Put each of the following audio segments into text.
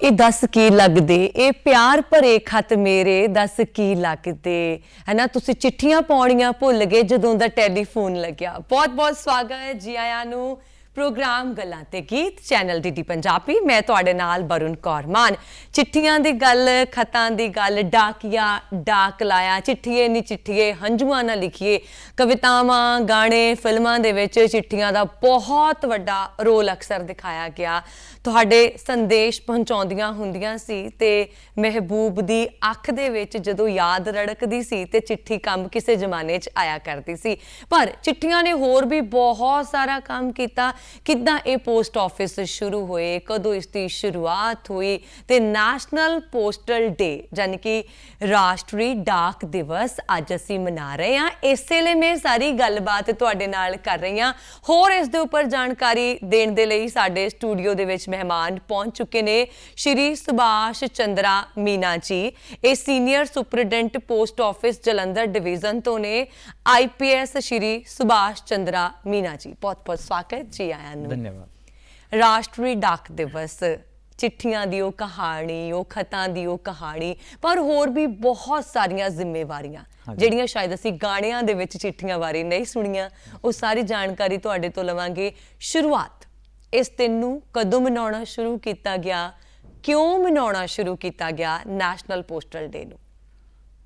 ਇਹ ਦੱਸ ਕੀ ਲੱਗਦੇ ਇਹ ਪਿਆਰ ਭਰੇ ਖਤ ਮੇਰੇ ਦੱਸ ਕੀ ਲੱਗਦੇ ਹੈ ਨਾ। ਤੁਸੀਂ ਚਿੱਠੀਆਂ ਪਾਉਣੀਆਂ ਭੁੱਲ ਗਏ ਜਦੋਂ ਦਾ ਟੈਲੀਫੋਨ ਲੱਗਿਆ। ਬਹੁਤ ਬਹੁਤ ਸਵਾਗਤ ਹੈ ਜੀ ਆਇਆਂ ਨੂੰ प्रोग्राम गल्लां ते गीत चैनल डी पंजाबी। मैं तुहाडे नाल वरुण कौर मान। चिट्ठियां दी गल खतां दी गल डाकिया डाक लाया चिट्ठिए नी चिट्ठिए हंझुआं ना लिखिए। कवितावां गाने फिल्मां दे विच चिट्ठियां दा बहुत वड्डा रोल अक्सर दिखाया गया। तुहाडे संदेश पहुंचाउंदियां हुंदियां सी ते महबूब दी अख दे विच जदों याद रड़कदी सी ते चिट्ठी कम किसे जमाने च आया करदी सी। पर चिट्ठियां ने होर भी बहुत सारा काम कीता। किद्दां ये पोस्ट ऑफिस शुरू होए, कदों इसकी शुरुआत हुई ते नैशनल पोस्टल डे यानी कि राष्ट्रीय डाक दिवस अज असीं मना रहे हैं। इस लिए मैं सारी गलबात तुहाडे नाल कर रही हाँ। होर इस दे उपर जानकारी देण दे लई साडे स्टूडियो दे विच मेहमान पहुंच चुके ने श्री सुभाष चंद्रा मीना जी। ये senior superintendent post office Jalandhar division तो ने। IPS श्री सुभाष चंद्रा मीना जी, बहुत बहुत स्वागत जी। धन्यवाद। राष्ट्रीय डाक दिवस चिट्ठियां दी ओ कहानी ओ खतां दी ओ कहानी पर होर भी बहुत सारियां जिम्मेवारियां ਜਿਹੜੀਆਂ शायद ਅਸੀਂ ਗਾਣਿਆਂ ਦੇ ਵਿੱਚ चिट्ठियां बारे नहीं सुनिया। ਉਹ ਸਾਰੀ ਜਾਣਕਾਰੀ ਤੁਹਾਡੇ ਤੋਂ ਲਵਾਂਗੇ। शुरुआत इस दिन ਨੂੰ ਕਦੋਂ ਮਨਾਉਣਾ ਸ਼ੁਰੂ ਕੀਤਾ ਗਿਆ, ਕਿਉਂ ਮਨਾਉਣਾ ਸ਼ੁਰੂ ਕੀਤਾ ਗਿਆ ਨੈਸ਼ਨਲ पोस्टल डे ਨੂੰ?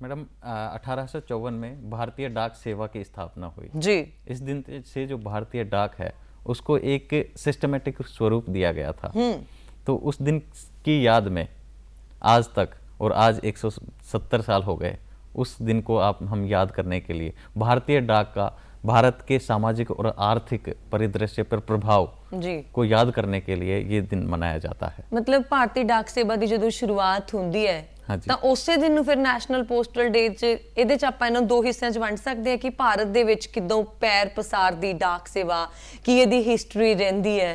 मैडम 1854 में भारतीय डाक सेवा की स्थापना हुई जी। इस दिन से जो भारतीय डाक है उसको एक सिस्टमेटिक स्वरूप दिया गया था। तो उस दिन की याद में आज तक और आज 170 साल हो गए उस दिन को हम याद करने के लिए भारतीय डाक का भारत के सामाजिक और आर्थिक परिदृश्य पर प्रभाव जी को याद करने के लिए ये दिन मनाया जाता है। मतलब भारतीय डाक सेवा की जो शुरुआत होंगी है ਤਾਂ ਉਸੇ ਦਿਨ ਨੂੰ ਫਿਰ ਨੈਸ਼ਨਲ ਪੋਸਟਲ ਡੇ 'ਚ ਇਹਦੇ 'ਚ ਆਪਾਂ ਇਹਨਾਂ ਦੋ ਹਿੱਸਿਆਂ 'ਚ ਵੰਡ ਸਕਦੇ ਹਾਂ ਕਿ ਭਾਰਤ ਦੇ ਵਿੱਚ ਕਿਦੋਂ ਪੈਰ ਪਸਾਰਦੀ डाक सेवा की ਇਹਦੀ ਹਿਸਟਰੀ ਰਹਿੰਦੀ है।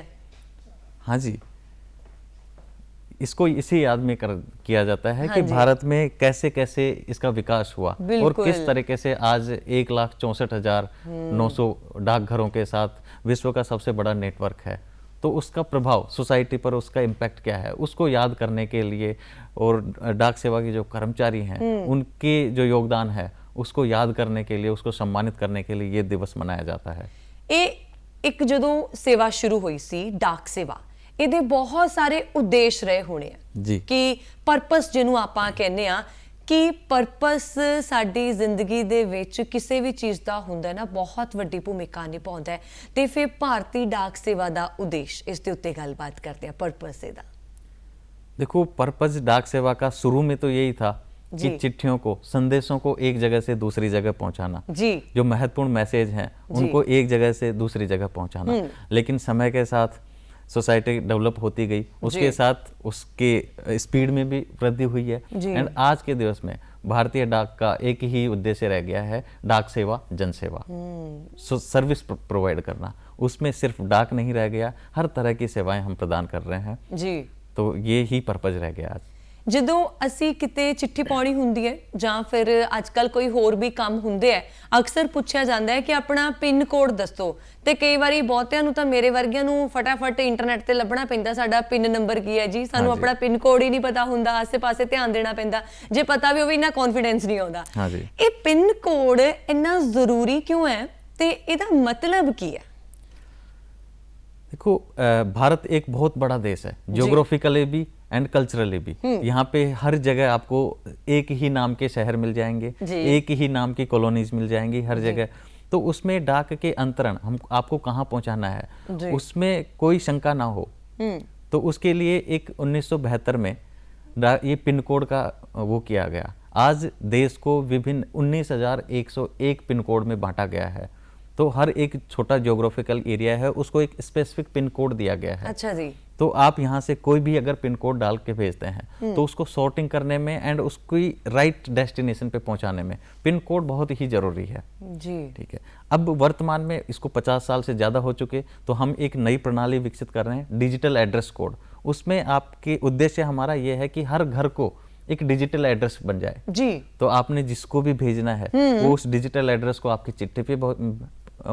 हाँ जी, इसको इसी याद में किया जाता है कि भारत में कैसे कैसे इसका विकास हुआ और किस तरीके से आज 1,64,900 डाकघरों के साथ विश्व का सबसे बड़ा नेटवर्क है। तो उसका प्रभाव सोसाइटी पर, उसका इम्पैक्ट क्या है, उसको याद करने के लिए और डाक सेवा के जो कर्मचारी हैं उनके जो योगदान है उसको याद करने के लिए, उसको सम्मानित करने के लिए ये दिवस मनाया जाता है। ये एक जदों सेवा शुरू हुई सी डाक सेवा ਇਹਦੇ बहुत सारे उद्देश रहे होने जी कि परपस ਜਿਹਨੂੰ ਆਪਾਂ ਕਹਿੰਦੇ ਆ कि परपस साडी जिंदगी दे विच किसी भी चीज़ का हुंदा ना बहुत वड्डी भूमिका निभाउंदा है। ते फिर भारतीय डाक सेवा का उद्देश्य इस दे उत्ते गलबात करते हैं पर्पस दा। देखो, पर्पस डाक सेवा का शुरू में तो यही था कि चिट्ठियों को, संदेशों को एक जगह से दूसरी जगह पहुंचाना जी। जो महत्वपूर्ण मैसेज हैं उनको एक जगह से दूसरी जगह पहुंचाना। लेकिन समय के साथ सोसाइटी डेवलप होती गई, उसके साथ उसके स्पीड में भी वृद्धि हुई है। एंड आज के दिवस में भारतीय डाक का एक ही उद्देश्य रह गया है, डाक सेवा जन सेवा, सर्विस प्रोवाइड करना। उसमें सिर्फ डाक नहीं रह गया, हर तरह की सेवाएं हम प्रदान कर रहे हैं जी। तो ये ही पर्पज रह गया आज। ਜਦੋਂ ਅਸੀਂ ਕਿਤੇ ਚਿੱਠੀ ਪਾਉਣੀ ਹੁੰਦੀ ਹੈ ਜਾਂ ਫਿਰ ਅੱਜ ਕੱਲ ਕੋਈ ਹੋਰ ਵੀ ਕੰਮ ਹੁੰਦੇ ਹੈ, ਅਕਸਰ ਪੁੱਛਿਆ ਜਾਂਦਾ ਹੈ ਕਿ ਆਪਣਾ ਪਿਨ ਕੋਡ ਦੱਸੋ। ਤੇ ਕਈ ਵਾਰੀ ਬਹੁਤਿਆਂ ਨੂੰ ਤਾਂ ਮੇਰੇ ਵਰਗਿਆਂ ਨੂੰ ਫਟਾਫਟ ਇੰਟਰਨੈਟ ਤੇ ਲੱਭਣਾ ਪੈਂਦਾ ਸਾਡਾ ਪਿਨ ਨੰਬਰ ਕੀ ਹੈ ਜੀ। ਸਾਨੂੰ ਆਪਣਾ ਪਿਨ ਕੋਡ ਹੀ ਨਹੀਂ ਪਤਾ ਹੁੰਦਾ, ਆਸੇ-ਪਾਸੇ ਧਿਆਨ ਦੇਣਾ ਪੈਂਦਾ। ਜੇ ਪਤਾ ਵੀ ਹੋਵੇ ਇੰਨਾ ਕੌਨਫੀਡੈਂਸ ਨਹੀਂ ਆਉਂਦਾ। ਇਹ ਪਿਨ ਕੋਡ ਇੰਨਾ ਜ਼ਰੂਰੀ ਕਿਉਂ ਹੈ ਤੇ ਇਹਦਾ मतलब ਕੀ ਹੈ? देखो, भारत एक बहुत बड़ा देश है, जियोग्राफिकली भी एंड कल्चरली भी। यहाँ पे हर जगह आपको एक ही नाम के शहर मिल जाएंगे, एक ही नाम की कॉलोनीज मिल जाएंगी हर जगह। तो उसमें डाक के अंतरण हम आपको कहाँ पहुँचाना है उसमें कोई शंका ना हो। तो उसके लिए एक 1972 में ये पिन कोड का वो किया गया। आज देश को विभिन्न 19,101 पिन कोड में बांटा गया है। तो हर एक छोटा जियोग्राफिकल एरिया है उसको एक स्पेसिफिक पिन कोड दिया गया है। अच्छा जी। तो आप यहाँ से कोई भी अगर पिन कोड डाल के भेजते हैं तो उसको सॉर्टिंग करने में एंड उसकी राइट डेस्टिनेशन पे पहुँचाने में पिन कोड बहुत ही जरूरी है जी। ठीक है। अब वर्तमान में इसको 50 साल से ज़्यादा हो चुके, तो हम एक नई प्रणाली विकसित कर रहे हैं, डिजिटल एड्रेस कोड। उसमें आपके उद्देश्य हमारा ये है कि हर घर को एक डिजिटल एड्रेस बन जाए जी। तो आपने जिसको भी भेजना है वो उस डिजिटल एड्रेस को आपकी चिट्ठी पे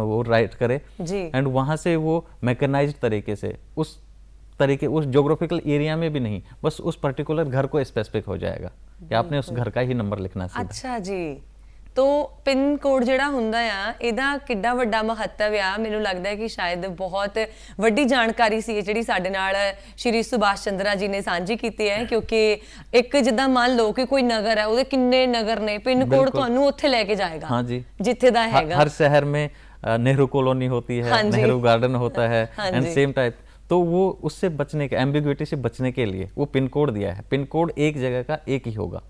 वो राइट करे जी। एंड वहाँ से वो मैकेनाइज्ड तरीके से उस तरीके, उस ज्योग्राफिकल एरिया में भी नहीं, बस उस पर्टिकुलर घर को स्पेसिफिक हो जाएगा कि आपने उस घर का ही नंबर लिखना सीधा। ਅੱਛਾ ਜੀ, ਤੋ ਪਿੰਨ ਕੋਡ ਜਿਹੜਾ ਹੁੰਦਾ ਆ ਇਹਦਾ ਕਿੱਡਾ ਵੱਡਾ ਮਹੱਤਵ ਆ? ਮੈਨੂੰ ਲੱਗਦਾ ਹੈ ਕਿ ਸ਼ਾਇਦ ਬਹੁਤ ਵੱਡੀ ਜਾਣਕਾਰੀ ਸੀ ਜਿਹੜੀ ਸਾਡੇ ਨਾਲ ਸ਼੍ਰੀ ਸੁਭਾਸ਼ ਚੰਦਰਾ ਜੀ ਨੇ ਸਾਂਝੀ ਕੀਤੀ ਹੈ, ਕਿਉਂਕਿ ਇੱਕ ਜਿੱਦਾਂ ਮੰਨ ਲਓ ਕਿ ਕੋਈ ਨਗਰ ਹੈ, ਉਹਦੇ ਕਿੰਨੇ ਨਗਰ ਨੇ, ਪਿੰਨ ਕੋਡ ਤੁਹਾਨੂੰ ਉੱਥੇ ਲੈ ਕੇ ਜਾਏਗਾ। हाँ जी, ਜਿੱਥੇ ਦਾ ਹੈਗਾ। हर शहर में नेहरू कॉलोनी होती है, नेहरू गार्डन होता है, एंड सेम टाइप। तो वो उससे बचने के, एम्बिग्युइटी से बचने के लिए वो पिन कोड दिया है। पिन कोड एक जगह का एक ही होगा।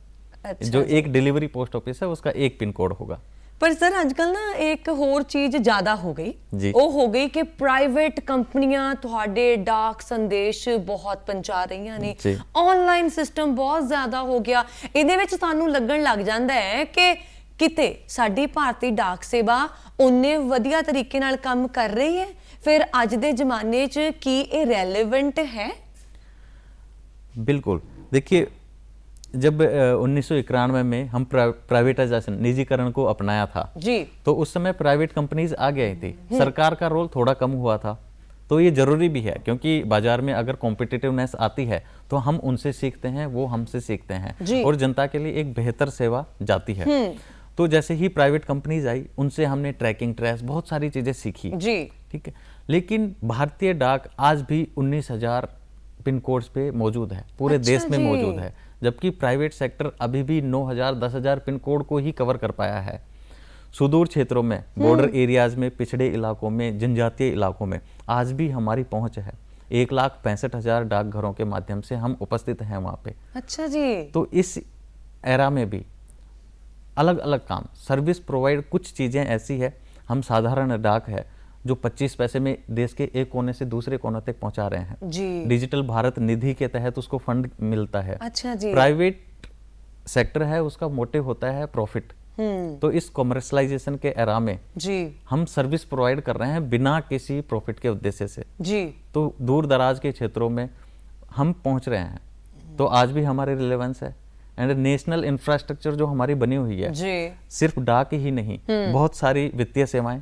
अच्छा जो एक डिलीवरी पोस्ट ऑफिस है उसका एक पिन कोड होगा। ਪਰ ਸਰ ਅੱਜਕੱਲ ਨਾ ਇੱਕ ਹੋਰ ਚੀਜ਼ ਜ਼ਿਆਦਾ ਹੋ ਗਈ, ਜੀ। ਉਹ ਹੋ ਗਈ ਕਿ ਪ੍ਰਾਈਵੇਟ ਕੰਪਨੀਆਂ ਤੁਹਾਡੇ ਡਾਕ ਸੰਦੇਸ਼ ਬਹੁਤ ਪਹੁੰਚਾ ਰਹੀਆਂ ਨੇ, ਜੀ। ਆਨਲਾਈਨ ਸਿਸਟਮ ਬਹੁਤ ਜ਼ਿਆਦਾ ਹੋ ਗਿਆ। ਇਹਦੇ ਵਿੱਚ ਸਾਨੂੰ ਲੱਗਣ ਲੱਗ ਜਾਂਦਾ ਹੈ ਕਿ ਕਿਤੇ ਸਾਡੀ ਭਾਰਤੀ ਡਾਕ ਸੇਵਾ ਉਨੇ ਵਧੀਆ ਤਰੀਕੇ ਨਾਲ ਕੰਮ ਕਰ ਰਹੀ ਹੈ। ਫਿਰ ਅੱਜ ਦੇ ਜ਼ਮਾਨੇ 'ਚ ਕੀ ਇਹ ਰੈਲੇਵੈਂਟ ਹੈ? बिल्कुल, देखिए जब 1991 में हम प्राइवेटाइजेशन, निजीकरण को अपनाया था जी, तो उस समय प्राइवेट कंपनीज आ गई थी, सरकार का रोल थोड़ा कम हुआ था। तो ये जरूरी भी है क्योंकि बाजार में अगर कॉम्पिटिटिवनेस आती है तो हम उनसे सीखते हैं, वो हमसे सीखते जी। हैं और जनता के लिए एक बेहतर सेवा जाती है। तो जैसे ही प्राइवेट कंपनीज आई उनसे हमने ट्रैकिंग, ट्रेस, बहुत सारी चीजें सीखी, जी, ठीक है। लेकिन भारतीय डाक आज भी 19,000 पिन कोड्स पे मौजूद है, पूरे अच्छा देश में जी। मौजूद है, जबकि प्राइवेट सेक्टर अभी भी 9,000, 10,000 पिन कोड को ही कवर कर पाया है। सुदूर क्षेत्रों में, बॉर्डर एरियाज में, पिछड़े इलाकों में, जनजातीय इलाकों में आज भी हमारी पहुंच है। 1,65,000 डाकघरों के माध्यम से हम उपस्थित हैं वहाँ पे। अच्छा जी। तो इस एरा में भी अलग अलग काम, सर्विस प्रोवाइड, कुछ चीज़ें ऐसी है, हम साधारण डाक है जो 25 पैसे में देश के एक कोने से दूसरे कोने तक पहुंचा रहे हैं। जी। डिजिटल भारत निधि के तहत उसको फंड मिलता है। अच्छा जी। प्राइवेट सेक्टर है, उसका मोटिव होता है प्रॉफिट। तो इस कॉमर्शलाइजेशन के एरा में जी, हम सर्विस प्रोवाइड कर रहे हैं बिना किसी प्रॉफिट के उद्देश्य से। जी, तो दूर दराज के क्षेत्रों में हम पहुंच रहे हैं, तो आज भी हमारे रिलेवेंस है। एंड नेशनल इंफ्रास्ट्रक्चर जो हमारी बनी हुई है, जी, सिर्फ डाक ही नहीं, बहुत सारी वित्तीय सेवाएं,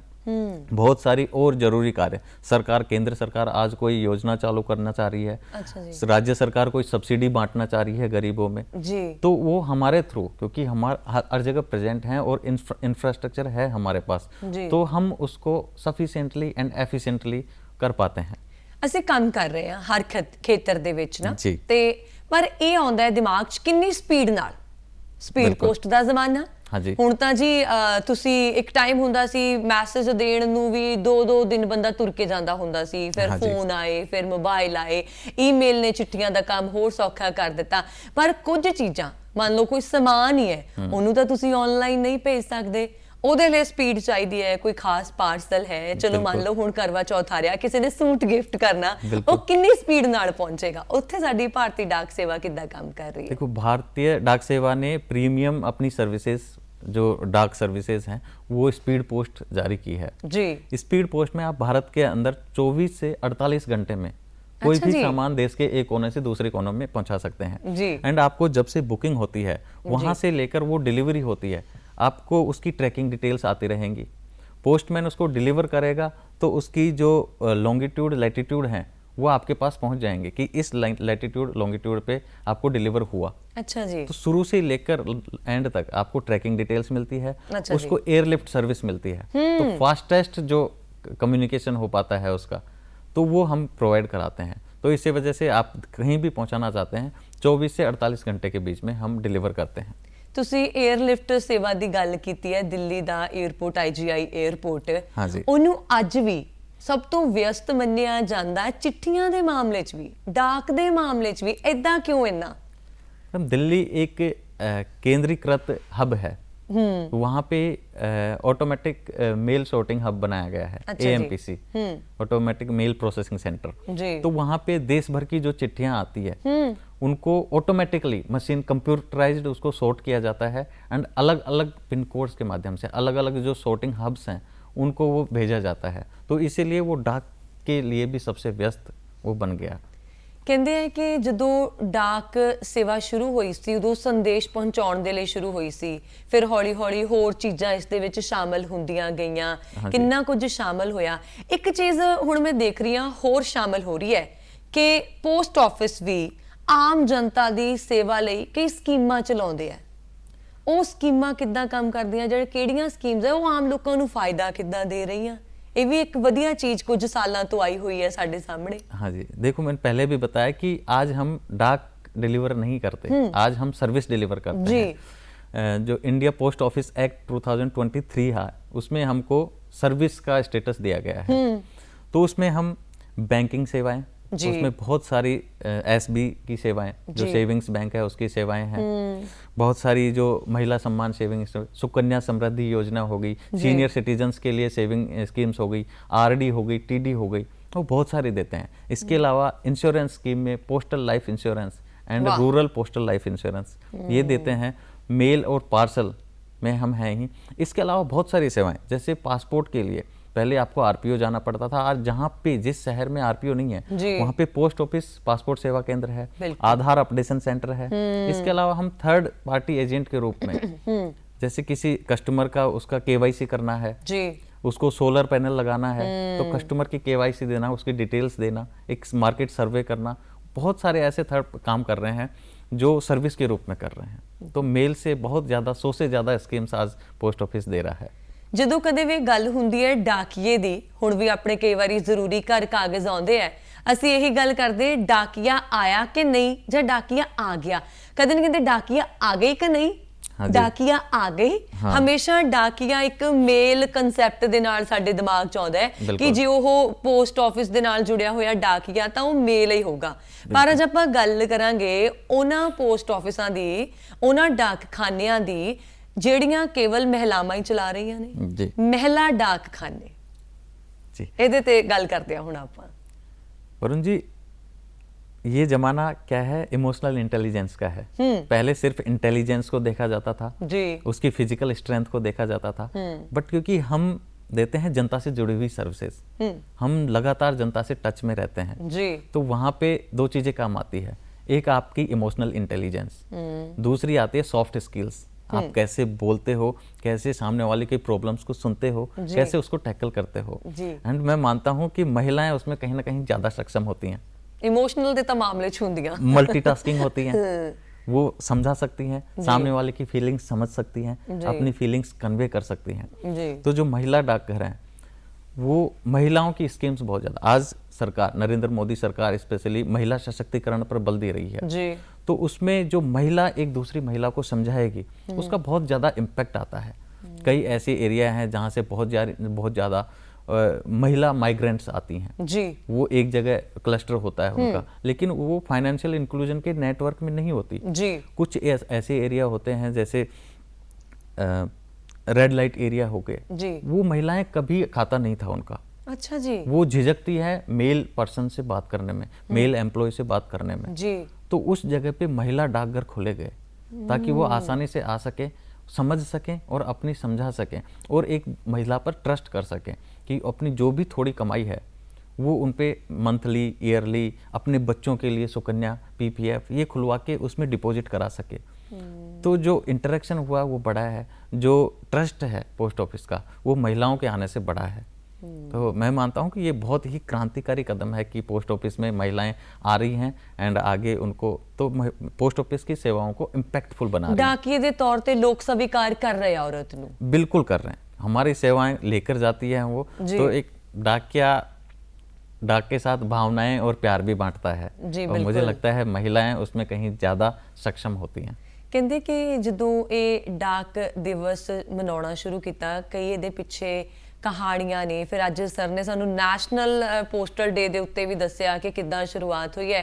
बहुत सारी और जरूरी कार्य, सरकार, केंद्र सरकार आज कोई योजना चालू करना चाह रही है, अच्छा जी, राज्य सरकार कोई सब्सिडी बांटना चाह रही है गरीबों में, जी, तो वो हमारे थ्रू, क्योंकि हमारा हर जगह प्रेजेंट हैं और इंफ्रास्ट्रक्चर है हमारे पास, जी। तो हम उसको सफिशिएंटली एंड एफिशिएंटली कर पाते हैं। ਅਸੀਂ ਕੰਮ ਕਰ ਰਹੇ ਹਾਂ ਹਰ ਖੇਤਰ ਦੇ ਵਿੱਚ ਨਾ, ਜੀ। ਤੇ ਪਰ ਇਹ ਆਉਂਦਾ ਹੈ ਦਿਮਾਗ 'ਚ ਕਿੰਨੀ ਸਪੀਡ ਨਾਲ, ਸਪੀਡ ਬਿਲਕੁਲ। ਪੋਸਟ ਦਾ ਜ਼ਮਾਨਾ। ਹਾਂਜੀ। ਹੁਣ ਤਾਂ ਜੀ ਤੁਸੀਂ ਇੱਕ ਟਾਈਮ ਹੁੰਦਾ ਸੀ ਮੈਸੇਜ ਦੇਣ ਨੂੰ ਵੀ 2-2 ਦਿਨ ਬੰਦਾ ਤੁਰ ਕੇ ਜਾਂਦਾ ਹੁੰਦਾ ਸੀ, ਫਿਰ ਹਾਂਜੀ। ਫੋਨ ਆਏ, ਫਿਰ ਮੋਬਾਈਲ ਆਏ, ਈਮੇਲ ਨੇ ਚਿੱਠੀਆਂ ਦਾ ਕੰਮ ਹੋਰ ਸੌਖਾ ਕਰ ਦਿੱਤਾ। ਪਰ ਕੁਝ ਚੀਜ਼ਾਂ, ਮੰਨ ਲਓ ਕੋਈ ਸਮਾਨ ਹੀ ਹੈ, ਉਹਨੂੰ ਤਾਂ ਤੁਸੀਂ ਆਨਲਾਈਨ ਨਹੀਂ ਭੇਜ ਸਕਦੇ, ਉਹਦੇ ਲਈ ਸਪੀਡ ਚਾਹੀਦੀ ਹੈ। ਕੋਈ ਖਾਸ ਪਾਰਸਲ ਹੈ, ਚਲੋ ਮੰਨ ਲਓ ਹੁਣ ਕਰਵਾ ਚੌਥ ਆ ਰਿਹਾ, ਕਿਸੇ ਨੇ ਸੂਟ ਗਿਫਟ ਕਰਨਾ, ਉਹ ਕਿੰਨੀ ਸਪੀਡ ਨਾਲ ਪਹੁੰਚੇਗਾ? ਉੱਥੇ ਸਾਡੀ ਭਾਰਤੀ ਡਾਕ ਸੇਵਾ ਕਿੱਦਾਂ ਕੰਮ ਕਰ ਰਹੀ है? देखो, भारतीय डाक सेवा ने प्रीमियम अपनी सर्विसेज, जो डाक सर्विसेज हैं, वो स्पीड पोस्ट जारी की है। जी, स्पीड पोस्ट में आप भारत के अंदर 24 से 48 घंटे में कोई अच्छा भी जी। सामान देश के एक कोने से दूसरे कोने में पहुंचा सकते हैं। जी। एंड आपको जब से बुकिंग होती है वहां से लेकर वो डिलीवरी होती है, आपको उसकी ट्रैकिंग डिटेल्स आती रहेंगी। पोस्टमैन उसको डिलीवर करेगा तो उसकी जो लॉन्गिट्यूड, लैटिट्यूड हैं वो आपके पास पहुंच जाएंगे कि इस लैटिट्यूड, लॉन्गिट्यूड पे आपको डिलीवर हुआ। अच्छा जी, तो शुरू से लेकर एंड तक आपको ट्रैकिंग डिटेल्स मिलती है, अच्छा उसको एयरलिफ्ट सर्विस मिलती है, तो फास्टेस्ट जो कम्युनिकेशन हो पाता है उसका, तो वो हम प्रोवाइड कराते हैं। तो इसी वजह से आप कहीं भी पहुंचाना चाहते हैं 24 से 48 घंटे के बीच में हम डिलीवर करते हैं। ਤੁਸੀਂ 에ਅਰਲਿਫਟ ਸੇਵਾ ਦੀ ਗੱਲ ਕੀਤੀ ਹੈ, ਦਿੱਲੀ ਦਾ 에ਅਰਪੋਰਟ, IGI 에ਅਰਪੋਰਟ, ਹਾਂ ਜੀ। ਉਹਨੂੰ ਅੱਜ ਵੀ ਸਭ ਤੋਂ ਵਿਅਸਤ ਮੰਨਿਆ ਜਾਂਦਾ ਹੈ, ਚਿੱਠੀਆਂ ਦੇ ਮਾਮਲੇ 'ਚ ਵੀ, ਡਾਕ ਦੇ ਮਾਮਲੇ 'ਚ ਵੀ। ਐਦਾਂ ਕਿਉਂ ਇੰਨਾ? दिल्ली एक केंद्रीकृत हब है, वहाँ पे ऑटोमेटिक मेल सॉर्टिंग हब बनाया गया है, अच्छा जी। AMPC, automatic mail processing centre. जी। तो वहाँ पे देश भर की जो चिट्ठियाँ आती है उनको ऑटोमेटिकली मशीन कंप्यूटराइज्ड उसको सॉर्ट किया जाता है, एंड अलग अलग पिन कोड्स के माध्यम से अलग अलग जो सॉर्टिंग हब्स हैं उनको वो भेजा जाता है। तो इसीलिए वो डाक के लिए भी सबसे व्यस्त वो बन गया। ਕਹਿੰਦੇ ਆ ਕਿ ਜਦੋਂ ਡਾਕ ਸੇਵਾ ਸ਼ੁਰੂ ਹੋਈ ਸੀ ਉਦੋਂ ਸੰਦੇਸ਼ ਪਹੁੰਚਾਉਣ ਦੇ ਲਈ ਸ਼ੁਰੂ ਹੋਈ ਸੀ, ਫਿਰ ਹੌਲੀ ਹੌਲੀ ਹੋਰ ਚੀਜ਼ਾਂ ਇਸ ਦੇ ਵਿੱਚ ਸ਼ਾਮਲ ਹੁੰਦੀਆਂ ਗਈਆਂ, ਕਿੰਨਾ ਕੁਝ ਸ਼ਾਮਲ ਹੋਇਆ। ਇੱਕ ਚੀਜ਼ ਹੁਣ ਮੈਂ ਦੇਖ ਰਹੀ ਹਾਂ ਹੋਰ ਸ਼ਾਮਲ ਹੋ ਰਹੀ ਹੈ ਕਿ ਪੋਸਟ ਆਫਿਸ ਵੀ ਆਮ ਜਨਤਾ ਦੀ ਸੇਵਾ ਲਈ ਕਈ ਸਕੀਮਾਂ ਚਲਾਉਂਦੇ ਆ। ਉਹ ਸਕੀਮਾਂ ਕਿੱਦਾਂ ਕੰਮ ਕਰਦੀਆਂ, ਜਿਹੜੇ ਕਿਹੜੀਆਂ ਸਕੀਮਸ ਹੈ ਉਹ ਆਮ ਲੋਕਾਂ ਨੂੰ ਫਾਇਦਾ ਕਿੱਦਾਂ ਦੇ ਰਹੀਆਂ, ये भी एक बढ़िया चीज कुछ सालों तो आई हुई है साढ़े सामने। हाँ जी, देखो मैंने पहले भी बताया कि आज हम डाक डिलीवर नहीं करते, आज हम सर्विस डिलीवर करते हैं। जो इंडिया पोस्ट ऑफिस एक्ट 2023 है उसमें हमको सर्विस का स्टेटस दिया गया है। तो उसमें हम बैंकिंग सेवाएं, उसमें बहुत सारी एसबी की सेवाएं, जो सेविंग्स बैंक है उसकी सेवाएं हैं, बहुत सारी जो महिला सम्मान सेविंग, सुकन्या समृद्धि योजना हो गई, सीनियर सिटीजन्स के लिए सेविंग स्कीम्स हो गई, आरडी हो गई, टीडी हो गई, वो बहुत सारी देते हैं। इसके अलावा इंश्योरेंस स्कीम में postal life insurance and rural postal life insurance ये देते हैं। मेल और पार्सल में हम हैं ही। इसके अलावा बहुत सारी सेवाएं, जैसे पासपोर्ट के लिए पहले आपको आरपीओ जाना पड़ता था, आज जहाँ पे जिस शहर में आरपीओ नहीं है वहाँ पे पोस्ट ऑफिस पासपोर्ट सेवा केंद्र है, आधार अपडेशन सेंटर है। इसके अलावा हम थर्ड पार्टी एजेंट के रूप में, जैसे किसी कस्टमर का उसका केवाईसी करना है जी, उसको सोलर पैनल लगाना है तो कस्टमर की केवाईसी देना, उसकी डिटेल्स देना, एक मार्केट सर्वे करना, बहुत सारे ऐसे थर्ड काम कर रहे हैं जो सर्विस के रूप में कर रहे हैं। तो मेल से बहुत ज़्यादा 100 से ज़्यादा स्कीम्स आज पोस्ट ऑफिस दे रहा है। ਜਦੋਂ ਕਦੇ ਵੀ ਗੱਲ ਹੁੰਦੀ ਹੈ ਡਾਕੀਏ ਦੀ, ਹੁਣ ਵੀ ਆਪਣੇ ਕਈ ਵਾਰੀ ਜ਼ਰੂਰੀ ਘਰ ਕਾਗਜ਼ ਆਉਂਦੇ ਆ, ਅਸੀਂ ਇਹੀ ਗੱਲ ਕਰਦੇ ਡਾਕੀਆ ਆਇਆ ਕਿ ਨਹੀਂ ਜਾਂ ਡਾਕੀਆ ਆ ਗਿਆ। ਕਦੇ ਨਾ ਕਦੇ ਡਾਕੀਆ ਆ ਗਈ ਕਿ ਨਹੀਂ, ਡਾਕੀਆ ਆ ਗਈ। ਹਮੇਸ਼ਾ ਡਾਕੀਆ ਇੱਕ ਮੇਲ ਕਨਸੈਪਟ ਦੇ ਨਾਲ ਸਾਡੇ ਦਿਮਾਗ 'ਚ ਆਉਂਦਾ ਹੈ ਕਿ ਜੇ ਉਹ ਪੋਸਟ ਆਫਿਸ ਦੇ ਨਾਲ ਜੁੜਿਆ ਹੋਇਆ ਡਾਕੀਆ ਤਾਂ ਉਹ ਮੇਲ ਹੀ ਹੋਊਗਾ। ਪਰ ਅੱਜ ਆਪਾਂ ਗੱਲ ਕਰਾਂਗੇ ਉਹਨਾਂ ਪੋਸਟ ਆਫਿਸਾਂ ਦੀ, ਉਹਨਾਂ ਡਾਕਖਾਨਿਆਂ ਦੀ ਜਿਹੜੀਆਂ ਕੇਵਲ ਮਹਿਲਾਵਾਂ ਹੀ ਚਲਾ ਰਹੀਆਂ ਨੇ ਜੀ, ਮਹਿਲਾ ਡਾਕਖਾਨੇ जी, ਇਹਦੇ ਤੇ ਗੱਲ ਕਰਦੇ ਹਾਂ ਹੁਣ ਆਪਾਂ। वरुण जी, ये जमाना क्या है, इमोशनल इंटेलिजेंस का है। पहले सिर्फ इंटेलिजेंस को देखा जाता था जी, उसकी फिजिकल स्ट्रेंथ को देखा जाता था, बट क्योंकि हम देते हैं जनता से जुड़ी हुई सर्विसेज, हम लगातार जनता से टच में रहते हैं जी, तो वहाँ पे दो चीजें काम आती है। एक आपकी इमोशनल इंटेलिजेंस, दूसरी आती है सॉफ्ट स्किल्स। आप कैसे बोलते हो, कैसे सामने वाले की प्रॉब्लम्स को सुनते हो, कैसे उसको टैकल करते हो। एंड मैं मानता हूँ कि महिलाएं उसमें कहीं ना कहीं ज्यादा सक्षम होती हैं। इमोशनल दे मामले छूंदियां, मल्टीटास्किंग होती हैं, वो समझा सकती हैं, सामने वाले की फीलिंग्स समझ सकती हैं, अपनी फीलिंग्स कन्वे कर सकती हैं। तो जो महिला डाकघर हैं वो महिलाओं की स्कीम्स बहुत ज्यादा, आज सरकार, नरेंद्र मोदी सरकार स्पेशली महिला सशक्तिकरण पर बल दे रही है जी, तो उसमें जो महिला एक दूसरी महिला को समझाएगी उसका बहुत ज़्यादा इम्पैक्ट आता है। कई ऐसे एरिया हैं जहाँ से बहुत ज़्यादा महिला माइग्रेंट्स आती हैं जी, वो एक जगह क्लस्टर होता है उनका, लेकिन वो फाइनेंशियल इंक्लूजन के नेटवर्क में नहीं होती जी। कुछ ऐसे एरिया होते हैं जैसे रेड लाइट एरिया हो गए जी, वो महिलाएं कभी खाता नहीं था उनका। अच्छा जी, वो झिझकती है मेल पर्सन से बात करने में, मेल एम्प्लॉय से बात करने में जी, तो उस जगह पे महिला डाकघर खोले गए ताकि वो आसानी से आ सके, समझ सकें और अपनी समझा सकें और एक महिला पर ट्रस्ट कर सकें कि अपनी जो भी थोड़ी कमाई है वो उन पे मंथली, ईयरली अपने बच्चों के लिए सुकन्या, पीपीएफ ये खुलवा के उसमें डिपॉजिट करा सके। तो जो इंटरेक्शन हुआ वो बढ़ा है, जो ट्रस्ट है पोस्ट ऑफिस का वो महिलाओं के आने से बढ़ा है। तो मैं मानता हूँ कि ये बहुत ही क्रांतिकारी कदम है कि पोस्ट ऑफिस में महिलाएं आ रही हैं एंड आगे उनको तो पोस्ट ऑफिस की सेवाओं को इम्पैक्टफुल बना रही हैं। डाकिए दे तौर पे लोग स्वीकार कर रहे हैं औरत नू, बिल्कुल कर रहे हैं, हमारी सेवाएं लेकर जाती है वो, तो एक डाकिया डाक के साथ भावनाएं और प्यार भी बांटता है और मुझे लगता है महिलाएं उसमें कहीं ज़्यादा सक्षम होती हैं। ਕਹਿੰਦੇ ਕਿ ਜਦੋਂ ਇਹ ਡਾਕ ਦਿਵਸ ਮਨਾਉਣਾ ਸ਼ੁਰੂ ਕੀਤਾ, ਕਈ ਇਹਦੇ ਪਿੱਛੇ ਕਹਾਣੀਆਂ ਨੇ, ਫਿਰ ਅੱਜ ਸਰ ਨੇ ਸਾਨੂੰ ਨੈਸ਼ਨਲ ਪੋਸਟਲ ਡੇ ਦੇ ਉੱਤੇ ਵੀ ਦੱਸਿਆ ਕਿ ਕਿੱਦਾਂ ਸ਼ੁਰੂਆਤ ਹੋਈ ਹੈ।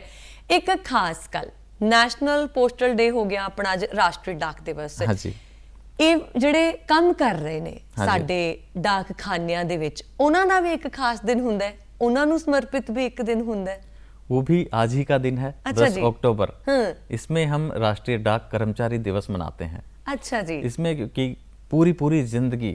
ਇੱਕ ਖਾਸ ਗੱਲ, ਨੈਸ਼ਨਲ ਪੋਸਟਲ ਡੇ ਹੋ ਗਿਆ ਆਪਣਾ ਅੱਜ ਰਾਸ਼ਟਰੀ ਡਾਕ ਦਿਵਸ। ਹਾਂਜੀ, ਇਹ ਜਿਹੜੇ ਕੰਮ ਕਰ ਰਹੇ ਨੇ ਸਾਡੇ ਡਾਕਖਾਨਿਆਂ ਦੇ ਵਿੱਚ, ਉਹਨਾਂ ਦਾ ਵੀ ਇੱਕ ਖਾਸ ਦਿਨ ਹੁੰਦਾ ਹੈ, ਉਹਨਾਂ ਨੂੰ ਸਮਰਪਿਤ भी एक दिन ਹੁੰਦਾ है। वो भी आज ही का दिन है, 10 अक्टूबर। इसमें हम राष्ट्रीय डाक कर्मचारी दिवस मनाते हैं। अच्छा जी, इसमें क्योंकि पूरी जिंदगी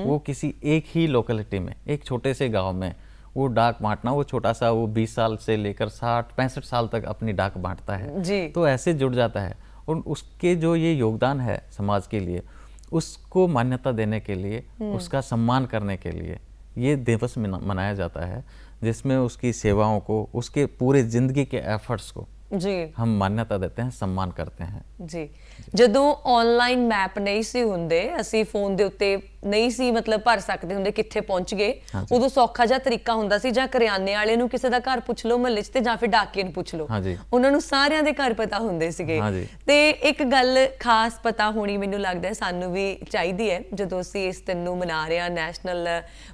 वो किसी एक ही लोकेलिटी में, एक छोटे से गांव में वो डाक बांटना, वो छोटा सा, वो 20 साल से लेकर 60-65 साल तक अपनी डाक बांटता है जी, तो ऐसे जुड़ जाता है और उसके जो ये योगदान है समाज के लिए, उसको मान्यता देने के लिए, उसका सम्मान करने के लिए ये दिवस मनाया जाता है, जिसमें उसकी सेवाओं को, उसके पूरे जिंदगी के एफर्ट्स को जी हम मान्यता देते हैं, सम्मान करते हैं। ਜੀ ਜਦੋਂ ਆਨਲਾਈਨ ਮੈਪ ਨਹੀਂ ਸੀ ਹੁੰਦੇ, ਅਸੀਂ ਫੋਨ ਦੇ ਉੱਤੇ ਨਹੀਂ ਸੀ ਮਤਲਬ ਭਰ ਸਕਦੇ ਹੁੰਦੇ ਕਿੱਥੇ ਪਹੁੰਚ ਗਏ, ਉਦੋਂ ਸੌਖਾ ਜਿਹਾ ਤਰੀਕਾ ਹੁੰਦਾ ਸੀ ਜਾਂ ਕਰਿਆਨੇ ਵਾਲੇ ਨੂੰ ਕਿਸੇ ਦਾ ਘਰ ਪੁੱਛ ਲਓ ਮਹੱਲੇ 'ਚ ਤੇ ਜਾਂ ਫਿਰ ਡਾਕੀਏ ਨੂੰ ਪੁੱਛ ਲਓ, ਉਹਨਾਂ ਨੂੰ ਸਾਰਿਆਂ ਦੇ ਘਰ ਪਤਾ ਹੁੰਦੇ ਸੀਗੇ। ਤੇ ਇੱਕ ਗੱਲ ਖਾਸ ਪਤਾ ਹੋਣੀ ਮੈਨੂੰ ਲੱਗਦਾ ਸਾਨੂੰ ਵੀ ਚਾਹੀਦੀ ਹੈ ਜਦੋਂ ਅਸੀਂ ਇਸ ਦਿਨ ਨੂੰ ਮਨਾ ਰਹੇ ਹਾਂ, ਨੈਸ਼ਨਲ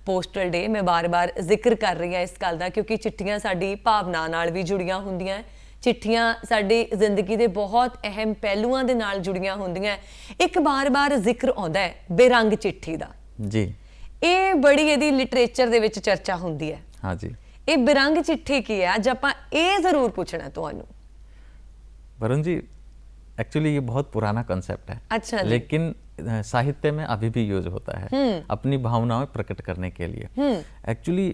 ਪੋਸਟਲ ਡੇ। ਮੈਂ ਬਾਰ-ਬਾਰ ਜ਼ਿਕਰ ਕਰ ਰਹੀ ਹਾਂ ਇਸ ਗੱਲ ਦਾ ਕਿਉਂਕਿ ਚਿੱਠੀਆਂ ਸਾਡੀ ਭਾਵਨਾ ਨਾਲ ਵੀ ਜੁੜੀਆਂ ਹੁੰਦੀਆਂ, ਚਿੱਠੀਆਂ ਸਾਡੀ ਜ਼ਿੰਦਗੀ ਦੇ ਬਹੁਤ ਅਹਿਮ ਪਹਿਲੂਆਂ ਦੇ ਨਾਲ ਜੁੜੀਆਂ ਹੁੰਦੀਆਂ। ਇੱਕ ਬਾਰ-ਬਾਰ ਜ਼ਿਕਰ ਆਉਂਦਾ ਹੈ ਬੇਰੰਗ ਚਿੱਠੀ ਦਾ ਜੀ, ਇਹ ਬੜੀ ਇਹਦੀ ਲਿਟਰੇਚਰ ਦੇ ਵਿੱਚ ਚਰਚਾ ਹੁੰਦੀ ਹੈ। ਹਾਂ ਜੀ, ਇਹ ਬੇਰੰਗ ਚਿੱਠੀ ਕੀ ਹੈ? ਅੱਜ ਆਪਾਂ ਇਹ ਜ਼ਰੂਰ ਪੁੱਛਣਾ ਤੁਹਾਨੂੰ। वरुण जी, एक्चुअली ये बहुत पुराना कंसेप्ट है। अच्छा, लेकिन साहित्य में अभी भी यूज होता है अपनी भावनाएं प्रकट करने के लिए। एक्चुअली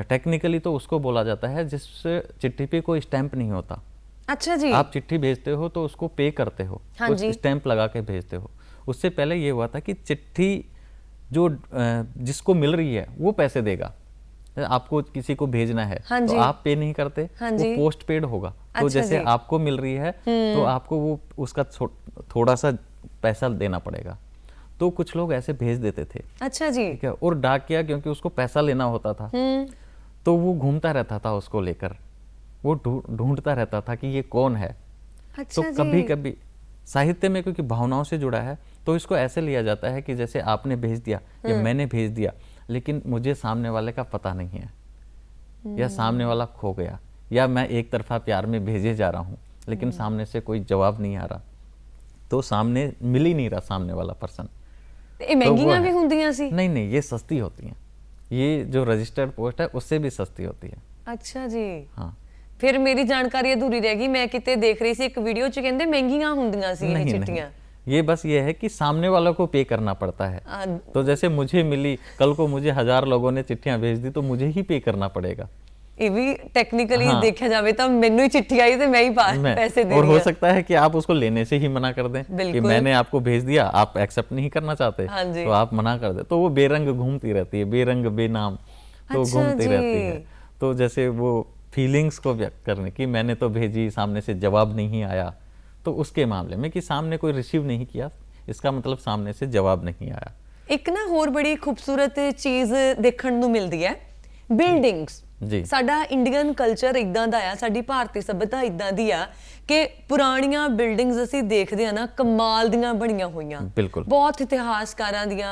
टेक्निकली तो उसको बोला जाता है जिससे चिट्ठी पे कोई स्टैंप नहीं होता। अच्छा जी। आप चिट्ठी भेजते हो तो उसको पे करते हो, उस स्टैंप लगा के भेजते हो। उससे पहले ये हुआ था कि चिट्ठी जो जिसको मिल रही है वो पैसे देगा। आपको किसी को भेजना है तो आप पे नहीं करते, वो पोस्ट पेड होगा। तो जैसे आपको मिल रही है तो आपको वो उसका थोड़ा सा पैसा देना पड़ेगा। तो कुछ लोग ऐसे भेज देते थे। अच्छा जी। ठीक है। और डाकिया क्योंकि उसको पैसा लेना होता था तो वो घूमता रहता था उसको लेकर, वो ढूंढता रहता था कि ये कौन है। अच्छा तो कभी कभी साहित्य में क्योंकि भावनाओं से जुड़ा है तो इसको ऐसे लिया जाता है कि जैसे आपने भेज दिया या मैंने भेज दिया, लेकिन मुझे सामने वाले का पता नहीं है, या सामने वाला खो गया, या मैं एक तरफा प्यार में भेजे जा रहा हूँ लेकिन सामने से कोई जवाब नहीं आ रहा, तो सामने मिल ही नहीं रहा सामने वाला पर्सन। महंगियां भी होंदियां सी? नहीं नहीं, ये सस्ती होती हैं। ये जो रजिस्टर्ड पोस्ट है उससे भी सस्ती होती है। अच्छा जी। हाँ, फिर मेरी जानकारी अधूरी रह गई। मैं किते देख रही सी एक वीडियो च कहंदे महंगियां होंदियां सी ये चिट्ठियां। ये बस ये है कि सामने वालों को पे करना पड़ता है। तो जैसे मुझे मिली, कल को मुझे 1000 लोगों ने चिट्ठियां भेज दी तो मुझे ही पे करना पड़ेगा। ये भी टेक्निकली देखा जावे तो मैनू ही चिट्ठी आई तो मैं ही पैसे दे और हो सकता है कि आप उसको लेने से ही मना कर दें कि मैंने आपको भेज दिया, आप एक्सेप्ट नहीं करना चाहते, तो आप मना कर दे। तो वो बेरंग घूमती रहती है, बेरंग बेनाम तो घूमती रहती है। तो जैसे वो फीलिंग्स को व्यक्त करने की, मैंने तो भेजी, सामने से जवाब नहीं आया, तो उसके मामले में कि सामने कोई रिसीव नहीं किया, इसका मतलब सामने से जवाब नहीं आया। एक ना होर बड़ी खूबसूरत चीज देखने नूं मिलदी है, बिल्डिंग्स। जी, साडा इंडियन कल्चर इदां दा आ, साडी भारतीय सभ्यता इदां दी आ कि पुरानियां बिल्डिंग्स असीं देखदे आ ना कमाल दियां बणीਆਂ ਹੋਈਆਂ। बिल्कुल। बहुत इतिहासकारां ਦੀਆਂ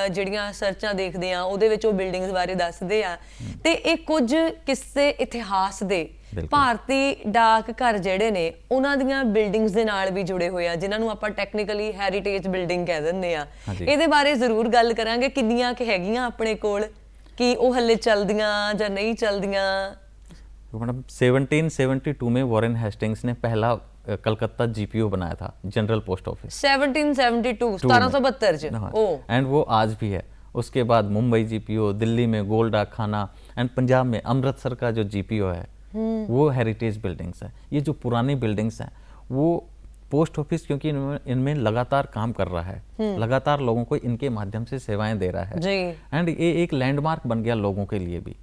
ਜਿਹੜੀਆਂ ਸਰਚਾਂ ਦੇਖਦੇ ਆ ਉਹਦੇ ਵਿੱਚ ਉਹ ਬਿਲਡਿੰਗਸ ਬਾਰੇ ਦੱਸਦੇ ਆ ਤੇ ਇਹ ਕੁਝ ਕਿਸੇ ਇਤਿਹਾਸ ਦੇ ਭਾਰਤੀ ਡਾਕ ਘਰ ਜਿਹੜੇ ਨੇ ਉਹਨਾਂ ਦੀਆਂ ਬਿਲਡਿੰਗਸ ਦੇ ਨਾਲ ਵੀ ਜੁੜੇ ਹੋਏ ਆ, ਜਿਨ੍ਹਾਂ ਨੂੰ ਆਪਾਂ ਟੈਕਨੀਕਲੀ ਹੈਰੀਟੇਜ ਬਿਲਡਿੰਗ ਕਹਿ ਦਿੰਦੇ ਆ। ਇਹਦੇ ਬਾਰੇ ਜ਼ਰੂਰ ਗੱਲ ਕਰਾਂਗੇ ਕਿੰਨੀਆਂ ਕਿ ਹੈਗੀਆਂ ਆਪਣੇ ਕੋਲ, कि वो हल्ले चलदियां या नहीं चलदियां। मैडम 1772 में वॉरेन हेस्टिंग्स ने पहला कलकत्ता जीपीओ बनाया था, जनरल पोस्ट ऑफिस। 1772 1772 एंड वो आज भी है। उसके बाद मुंबई जीपीओ, दिल्ली में गोल डाक खाना, एंड पंजाब में अमृतसर का जो जीपीओ है वो हेरिटेज बिल्डिंग्स है। ये जो पुरानी बिल्डिंग्स हैं वो पोस्ट ऑफिस क्योंकि इनमें लगातार काम कर रहा है, लगातार लोगों को इनके माध्यम से सेवाएं दे रहा है, एंड ये एक लैंडमार्क बन गया लोगों के लिए भी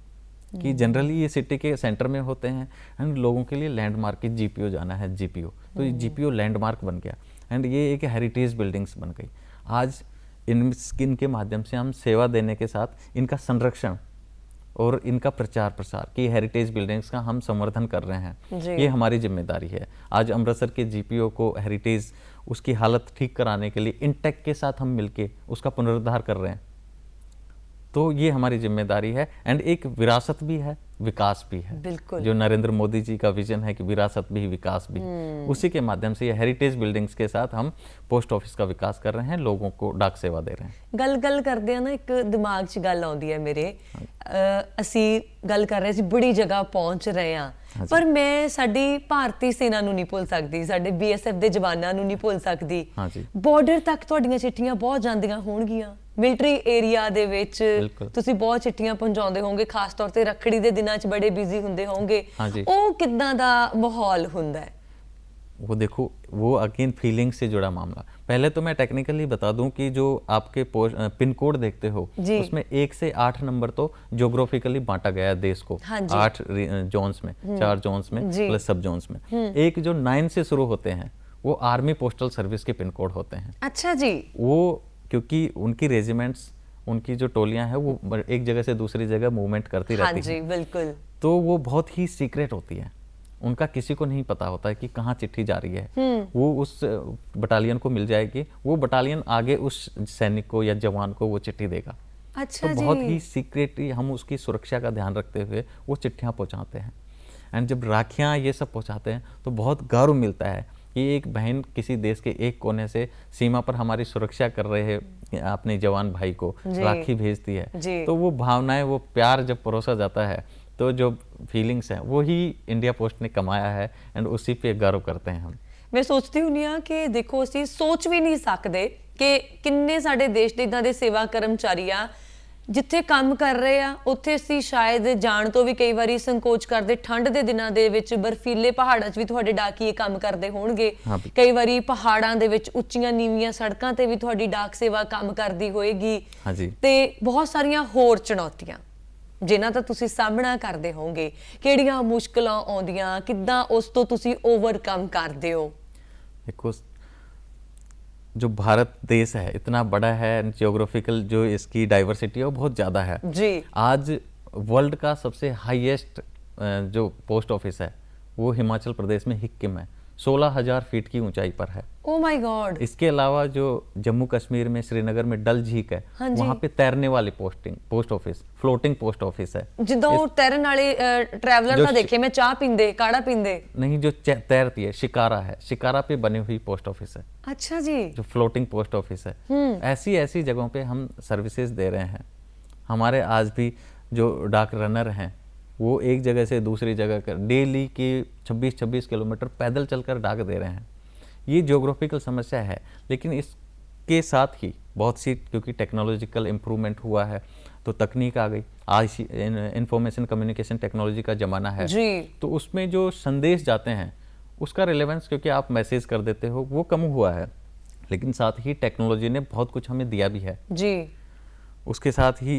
कि जनरली ये सिटी के सेंटर में होते हैं एंड लोगों के लिए लैंडमार्क की जीपीओ जाना है, जीपीओ तो ये जीपीओ लैंडमार्क बन गया एंड ये एक हेरिटेज बिल्डिंग्स बन गई। आज इनके माध्यम से हम सेवा देने के साथ इनका संरक्षण और इनका प्रचार प्रसार कि हेरिटेज बिल्डिंग्स का हम संवर्धन कर रहे हैं, ये हमारी जिम्मेदारी है। आज अमृतसर के जीपीओ को हेरिटेज उसकी हालत ठीक कराने के लिए इंटेक के साथ हम मिलके उसका पुनरुद्धार कर रहे हैं, तो ये हमारी जिम्मेदारी है एंड एक विरासत भी है, विकास भी है। बिल्कुल। जो नरेंद्र मोदी जी का विजन है कि विरासत भी विकास भी, उसी के माध्यम से ये हेरिटेज बिल्डिंग्स के साथ हम पोस्ट ऑफिस का विकास कर रहे हैं, लोगों को डाक सेवा दे रहे हैं। गल करते हैं ना, एक दिमाग च गल आउंदी है मेरे, असी गल कर रहे सी बड़ी जगह पहुंच रहे हैं, पर मैं साडी भारतीय सेना नूं नहीं भुल सकदी, साडे बीएसएफ दे जवानां नूं नहीं भुल सकदी। बॉर्डर तक तुहाडीਆਂ चिट्ठियां बहुत जांदियां होणगीਆਂ, मिलिटरी एरिया दे विच तुसीं बहुत चिट्ठियां पहुंचाउंदे होवोगे, खास तौर ते रखड़ी दे दिनां च बड़े बिजी हुंदे होवोगे, ਉਹ ਕਿੱਦਾਂ ਦਾ ਮਾਹੌਲ ਹੁੰਦਾ ਹੈ? वो देखो, वो अगेन फीलिंग से जुड़ा मामला। पहले तो मैं टेक्निकली बता दूं कि जो आपके पिन कोड देखते हो उसमें 1 से 8 नंबर तो ज्योग्राफिकली बांटा गया है देश को। हाँ जी। 8 जोन्स में, 4 जोन्स में प्लस सब जोन्स में। एक जो 9 से शुरू होते हैं वो आर्मी पोस्टल सर्विस के पिन कोड होते हैं। अच्छा जी। वो क्योंकि उनकी रेजिमेंट्स, उनकी जो टोलियां हैं वो एक जगह से दूसरी जगह मूवमेंट करती हाँ रहती जी, हैं, बिल्कुल। तो वो बहुत ही सीक्रेट होती है। उनका किसी को नहीं पता होता है कि कहाँ चिट्ठी जा रही है। वो उस बटालियन को मिल जाएगी, वो बटालियन आगे उस सैनिक को या जवान को वो चिट्ठी देगा। अच्छा तो जी। बहुत ही सीक्रेटली हम उसकी सुरक्षा का ध्यान रखते हुए वो चिट्ठियाँ पहुँचाते हैं। एंड जब राखियाँ ये सब पहुँचाते हैं तो बहुत गर्व मिलता है कि एक बहन किसी देश के एक कोने से सीमा पर हमारी सुरक्षा कर रहे हैं अपने जवान भाई को राखी भेजती है। तो वो भावनाएं, वो प्यार जब परोसा जाता है तो जो फीलिंग्स हैं वो ही इंडिया पोस्ट ने कमाया है एंड उसी पे गर्व करते हैं हम। मैं सोचती हूँ नहीं कि देखो ਅਸੀਂ सोच भी नहीं सकते कि किन्ने साडे देश ਦੇ इदां ਦੇ सेवा कर्मचारी आ ਜਿੱਥੇ ਕੰਮ ਕਰ ਰਹੇ ਆ ਉੱਥੇ ਅਸੀਂ ਸ਼ਾयਦ ਜਾਣ ਤੋਂ ਵੀ ਕਈ ਵਾਰੀ ਸੰਕੋਚ ਕਰਦੇ। ਠੰਡ ਦੇ ਦਿਨਾਂ ਦੇ ਵਿੱਚ ਬਰਫੀਲੇ ਪਹਾੜਾਂ 'ਚ ਵੀ ਤੁਹਾਡੇ ਡਾਕੀਏ ਕੰਮ ਕਰਦੇ ਹੋਣਗੇ। ਕਈ ਵਾਰੀ ਪਹਾੜਾਂ ਦੇ ਵਿੱਚ ਉੱਚੀਆਂ ਨੀਵੀਆਂ ਸੜਕਾਂ ਤੇ ਵੀ ਤੁਹਾਡੀ ਡਾਕ ਸੇਵਾ ਕੰਮ ਕਰਦੀ ਹੋਏਗੀ। ਤੇ ਬਹੁਤ ਸਾਰੀਆਂ ਹੋਰ ਚੁਣੌਤੀਆਂ ਜਿਨ੍ਹਾਂ ਦਾ ਤੁਸੀਂ ਸਾਹਮਣਾ ਕਰਦੇ ਹੋਵੋਗੇ। ਕਿਹੜੀਆਂ ਮੁਸ਼ਕਲਾਂ ਆਉਂਦੀਆਂ, ਕਿੱਦਾਂ ਉਸ ਤੋਂ ਤੁਸੀਂ ਓਵਰਕਮ ਕਰਦੇ ਹੋ? देखो, जो भारत देश है इतना बड़ा है, जियोग्राफिकल जो इसकी डाइवर्सिटी है वो बहुत ज़्यादा है जी। आज वर्ल्ड का सबसे हाईएस्ट जो पोस्ट ऑफिस है वो हिमाचल प्रदेश में हिक्किम है, 16,000 फीट की ऊंचाई पर है। Oh my God. इसके अलावा जो जम्मू कश्मीर में श्रीनगर में डल झीक है, वहाँ पे तैरने वाली post office, floating post office है। जिद्दां तैरन वाले ट्रैवलर ना देखे मैं चाह पींदे, काढ़ा पींदे नहीं, जो तैरती है शिकारा है, शिकारा पे बनी हुई पोस्ट ऑफिस है। अच्छा जी। जो फ्लोटिंग पोस्ट ऑफिस है, ऐसी ऐसी जगहों पे हम सर्विसेज दे रहे हैं। हमारे आज भी जो डाक रनर हैं वो एक जगह से दूसरी जगह कर डेली की 26-26 किलोमीटर पैदल चलकर डाक दे रहे हैं। ये ज्योग्राफिकल समस्या है, लेकिन इसके साथ ही बहुत सी, क्योंकि टेक्नोलॉजिकल इम्प्रूवमेंट हुआ है तो तकनीक आ गई, आज इंफॉर्मेशन कम्युनिकेशन टेक्नोलॉजी का ज़माना है जी। तो उसमें जो संदेश जाते हैं उसका रिलेवेंस, क्योंकि आप मैसेज कर देते हो, वो कम हुआ है, लेकिन साथ ही टेक्नोलॉजी ने बहुत कुछ हमें दिया भी है जी। उसके साथ ही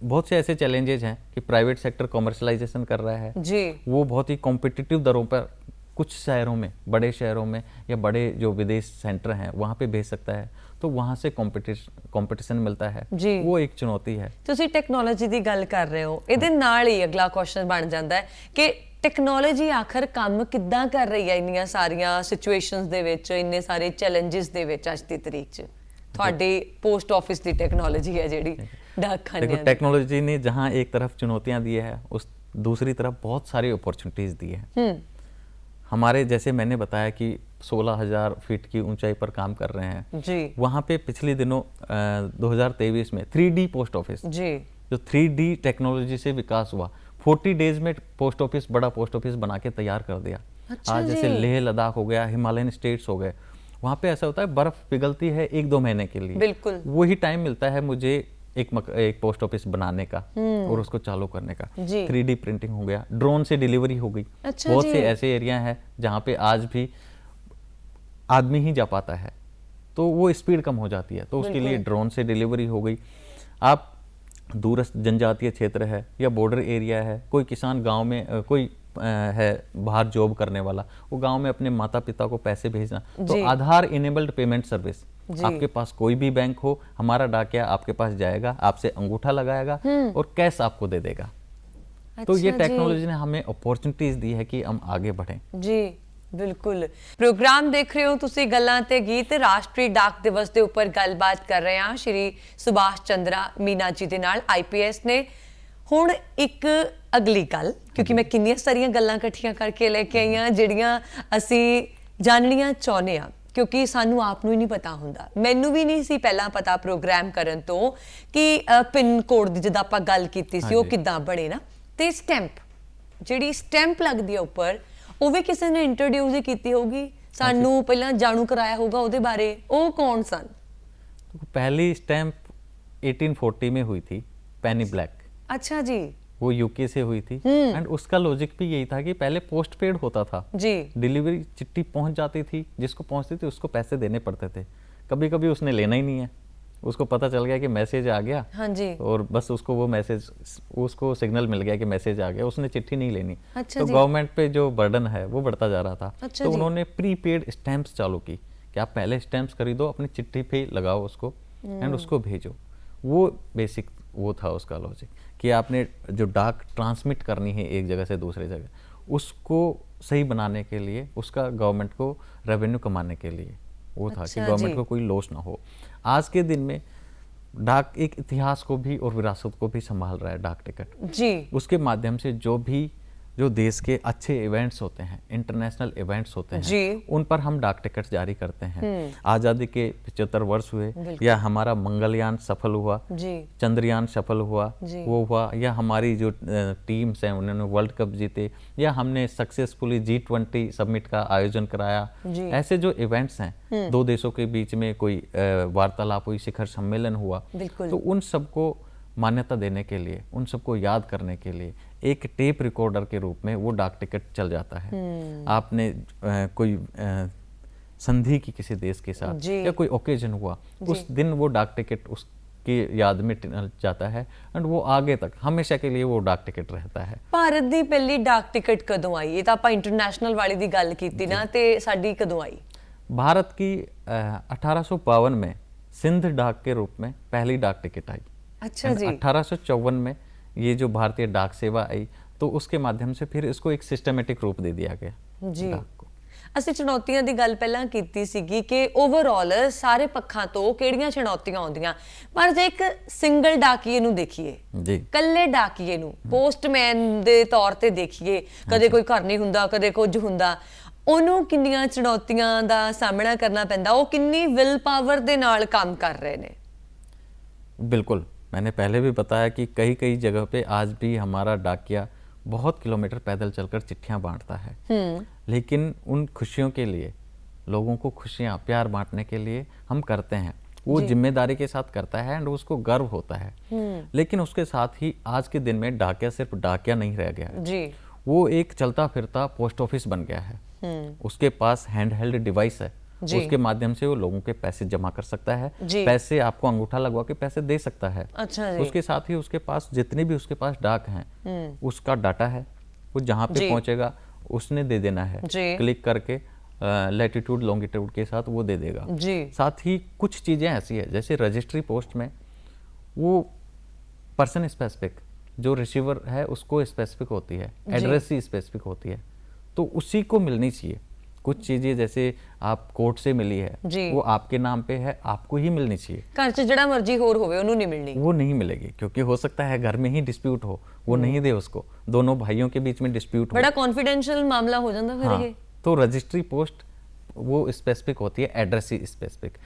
बहुत से ऐसे चैलेंजेज हैं कि प्राइवेट सेक्टर कॉमर्शलाइजेशन कर रहा है जी। वो बहुत ही कॉम्पिटिटिव दरों पर कुछ शहरों में, बड़े शहरों में या बड़े जो विदेश सेंटर हैं वहाँ पे भेज सकता है, तो वहाँ से कंपटीशन मिलता है जी। वो एक चुनौती है। ਤੁਸੀਂ ਟੈਕਨੋਲੋਜੀ ਦੀ ਗੱਲ ਕਰ ਰਹੇ ਹੋ, ਇਹਦੇ ਨਾਲ ਹੀ ਅਗਲਾ ਕੁਐਸਚਨ ਬਣ ਜਾਂਦਾ ਹੈ ਕਿ ਟੈਕਨੋਲੋਜੀ ਆਖਰ ਕੰਮ ਕਿੱਦਾਂ ਕਰ ਰਹੀ ਹੈ ਇੰਨੀਆਂ ਸਾਰੀਆਂ ਸਿਚੁਏਸ਼ਨਸ ਦੇ ਵਿੱਚ, ਇੰਨੇ ਸਾਰੇ ਚੈਲੰਜਸ ਦੇ ਵਿੱਚ ਅੱਜ ਦੀ ਤਰੀਕ 'ਚ ਤੁਹਾਡੇ पोस्ट ऑफिस ਦੀ ਟੈਕਨੋਲੋਜੀ ਹੈ ਜਿਹੜੀ डाकखाने। देखो, टेक्नोलॉजी ने जहाँ एक तरफ चुनौतियाँ दी है उस दूसरी तरफ बहुत सारी अपॉर्चुनिटीज दी है। हमारे जैसे मैंने बताया कि 16,000 फीट की ऊंचाई पर काम कर रहे हैं जी। वहाँ पे पिछले दिनों 2023 में 3D पोस्ट ऑफिस जी, जो 3D टेक्नोलॉजी से विकास हुआ, 40 डेज में पोस्ट ऑफिस, बड़ा पोस्ट ऑफिस बना के तैयार कर दिया। अच्छा आज जैसे जी। लेह लद्दाख हो गया, हिमालयन स्टेट्स हो गए, वहाँ पे ऐसा होता है बर्फ पिघलती है 1-2 महीने के लिए, बिल्कुल। वही टाइम मिलता है मुझे एक पोस्ट ऑफिस बनाने का और उसको चालू करने का। 3D प्रिंटिंग हो गया, ड्रोन से डिलीवरी हो गई। अच्छा बहुत जी। से ऐसे एरिया हैं जहाँ पे आज भी आदमी ही जा पाता है तो वो स्पीड कम हो जाती है, तो उसके लिए ड्रोन से डिलीवरी हो गई। आप दूरस्थ जनजातीय क्षेत्र है या बॉर्डर एरिया है, कोई किसान गांव में कोई है बाहर जॉब करने वाला, वो गांव में अपने माता पिता को पैसे भेजना, तो आधार इनेबल्ड पेमेंट सर्विस, आपके पास कोई भी बैंक हो, हमारा डाकिया आपके पास जाएगा, आपसे अंगूठा लगाएगा और कैश आपको दे देगा। तो ये टेक्नोलॉजी ने हमें अपॉर्चुनिटीज दी है कि हम आगे बढ़ें। जी बिल्कुल। प्रोग्राम देख रहे हो तुसी गल्लां ते गीत, राष्ट्रीय डाक दिवस के उपर गलबात कर रहे हैं श्री सुभाष चंद्रा मीना जी दे नाल IPS ने। हुण एक अगली गल, क्योंकि मैं किन्नियां सारियां गल्लां इकट्ठियां करके लेके आई हां जिहड़ियां असीं जाननियां चाहुंदे हां, क्योंकि सानू आप नूं ही नहीं पता हुंदा। मैनू भी नहीं सी पहला पता प्रोग्राम करन तो कि पिन कोड दी जिद्दां आपां गल कीती सी ओह किद्दां बणे ना, ते स्टैंप जिहड़ी स्टैंप लगदी है उपर ਉਹ ਵੀ ਕਿਸੇ ਨੇ इंट्रोड्यूस ही की होगी, सानू पहला जानू कराया होगा ਉਹਦੇ बारे। ਉਹ कौन सन? पहली स्टैंप 1840 में हुई थी, पेनी ब्लैक। अच्छा जी। वो यूके से हुई थी एंड उसका लॉजिक भी यही था कि पहले पोस्ट पेड होता था जी। डिलीवरी चिट्ठी पहुंच जाती थी, जिसको पहुंचती थी उसको पैसे देने पड़ते थे। कभी कभी उसने लेना ही नहीं है, उसको पता चल गया कि मैसेज आ गया, हाँ जी, और बस उसको वो मैसेज, उसको सिग्नल मिल गया कि मैसेज आ गया, उसने चिट्ठी नहीं लेनी। अच्छा तो जी। गवर्नमेंट पे जो बर्डन है वो बढ़ता जा रहा था। अच्छा तो जी। उन्होंने प्रीपेड स्टैंप्स चालू की कि आप पहले स्टैंप्स खरीदो, अपनी चिट्ठी पे लगाओ उसको एंड उसको भेजो। वो बेसिक वो था उसका लॉजिक कि आपने जो डाक ट्रांसमिट करनी है एक जगह से दूसरे जगह, उसको सही बनाने के लिए, उसका गवर्नमेंट को रेवेन्यू कमाने के लिए वो था कि अच्छा गवर्नमेंट जी। को कोई लॉस ना हो। आज के दिन में डाक एक इतिहास को भी और विरासत को भी संभाल रहा है, डाक टिकट। जी। उसके माध्यम से जो देश के अच्छे इवेंट्स होते हैं, इंटरनेशनल इवेंट्स होते हैं, जी। उन पर हम डाक टिकट जारी करते हैं। आज़ादी के 75 वर्ष हुए, बिल्कुल। या हमारा मंगलयान सफल हुआ, जी। चंद्रयान सफल हुआ, जी। वो हुआ, या हमारी जो टीम्स हैं उन्होंने वर्ल्ड कप जीते, या हमने सक्सेसफुली G20 समिट का आयोजन कराया। जी। ऐसे जो इवेंट्स हैं, दो देशों के बीच में कोई वार्तालाप हुई, शिखर सम्मेलन हुआ, बिल्कुल। तो उन सबको मान्यता देने के लिए, उन सबको याद करने के लिए एक टेप रिकॉर्डर के रूप में वो डाक टिकट चल जाता है। आपने कोई संधि की किसी देश के साथ जी। या कोई ओकेजन हुआ, उस दिन वो डाक टिकट उसकी याद में जाता है एंड वो आगे तक हमेशा के लिए वो डाक टिकट रहता है। ਭਾਰਤ ਦੀ ਪਹਿਲੀ ਡਾਕ ਟਿਕਟ ਕਦੋਂ ਆਈ? ਇਹ ਤਾਂ ਆਪਾਂ ਇੰਟਰਨੈਸ਼ਨਲ ਵਾਲੀ ਦੀ ਗੱਲ ਕੀਤੀ ਨਾ, ਤੇ ਸਾਡੀ ਕਦੋਂ ਆਈ? भारत की 1852 में सिंध डाक के रूप में पहली डाक टिकट आई। अच्छा जी। 1854 में ये जो भारतीय डाक सेवा आई, तो उसके माध्यम से फिर इसको एक सिस्टमेटिक रूप दे दिया गया जी। डाक को। ਅਸੀਂ ਚੁਣੌਤੀਆਂ ਦੀ ਗੱਲ ਪਹਿਲਾਂ ਕੀਤੀ ਸੀਗੀ ਕਿ ਓਵਰਆਲ ਸਾਰੇ ਪੱਖਾਂ ਤੋਂ ਕਿਹੜੀਆਂ ਚੁਣੌਤੀਆਂ ਆਉਂਦੀਆਂ, ਪਰ ਜੇ ਇੱਕ ਸਿੰਗਲ ਡਾਕੀਏ ਨੂੰ ਦੇਖੀਏ, ਜੀ ਕੱਲੇ ਡਾਕੀਏ ਨੂੰ ਪੋਸਟਮੈਨ ਦੇ ਤੌਰ ਤੇ ਦੇਖੀਏ, ਕਦੇ ਕੋਈ ਘਰ ਨਹੀਂ ਹੁੰਦਾ, ਕਦੇ ਕੁਝ ਹੁੰਦਾ, ਉਹਨੂੰ ਕਿੰਨੀਆਂ ਚੁਣੌਤੀਆਂ ਦਾ ਸਾਹਮਣਾ ਕਰਨਾ ਪੈਂਦਾ, ਉਹ ਕਿੰਨੀ ਵਿਲ ਪਾਵਰ ਦੇ ਨਾਲ ਕੰਮ ਕਰ ਰਹੇ ਨੇ? बिल्कुल, मैंने पहले भी बताया कि कई कई जगह पे आज भी हमारा डाकिया बहुत किलोमीटर पैदल चलकर चिट्ठियां बांटता है, लेकिन उन खुशियों के लिए, लोगों को खुशियां प्यार बांटने के लिए हम करते हैं। वो जिम्मेदारी के साथ करता है एंड उसको गर्व होता है। लेकिन उसके साथ ही आज के दिन में डाकिया सिर्फ डाकिया नहीं रह गया है जी। वो एक चलता फिरता पोस्ट ऑफिस बन गया है। उसके पास हैंड हेल्ड डिवाइस है, उसके माध्यम से वो लोगों के पैसे जमा कर सकता है, पैसे आपको अंगूठा लगवा के पैसे दे सकता है। अच्छा जी। उसके साथ ही उसके पास जितने भी उसके पास डाक हैं, उसका डाटा है, वो जहाँ पे पहुंचेगा उसने दे देना है, क्लिक करके लैटिट्यूड लॉन्गिट्यूड के साथ वो दे देगा जी। साथ ही कुछ चीज़ें ऐसी है जैसे रजिस्ट्री पोस्ट में वो पर्सन स्पेसिफिक, जो रिसीवर है उसको स्पेसिफिक होती है, एड्रेस ही स्पेसिफिक होती है, तो उसी को मिलनी चाहिए। कुछ चीजें जैसे आप कोर्ट से मिली है वो आपके नाम पे है, आपको ही मिलनी चाहिए। घर च जिहड़ा मर्जी होर होवे उन्होंने नहीं मिलनी, वो नहीं मिलेगी, क्योंकि हो सकता है घर में ही डिस्प्यूट हो, वो नहीं दे उसको, दोनों भाइयों के बीच में डिस्प्यूट हो, बड़ा कॉन्फिडेंशियल मामला हो जाता फिर। हाँ, तो रजिस्ट्री पोस्ट वो स्पेसिफिक होती है, एड्रेस ही स्पेसिफिक।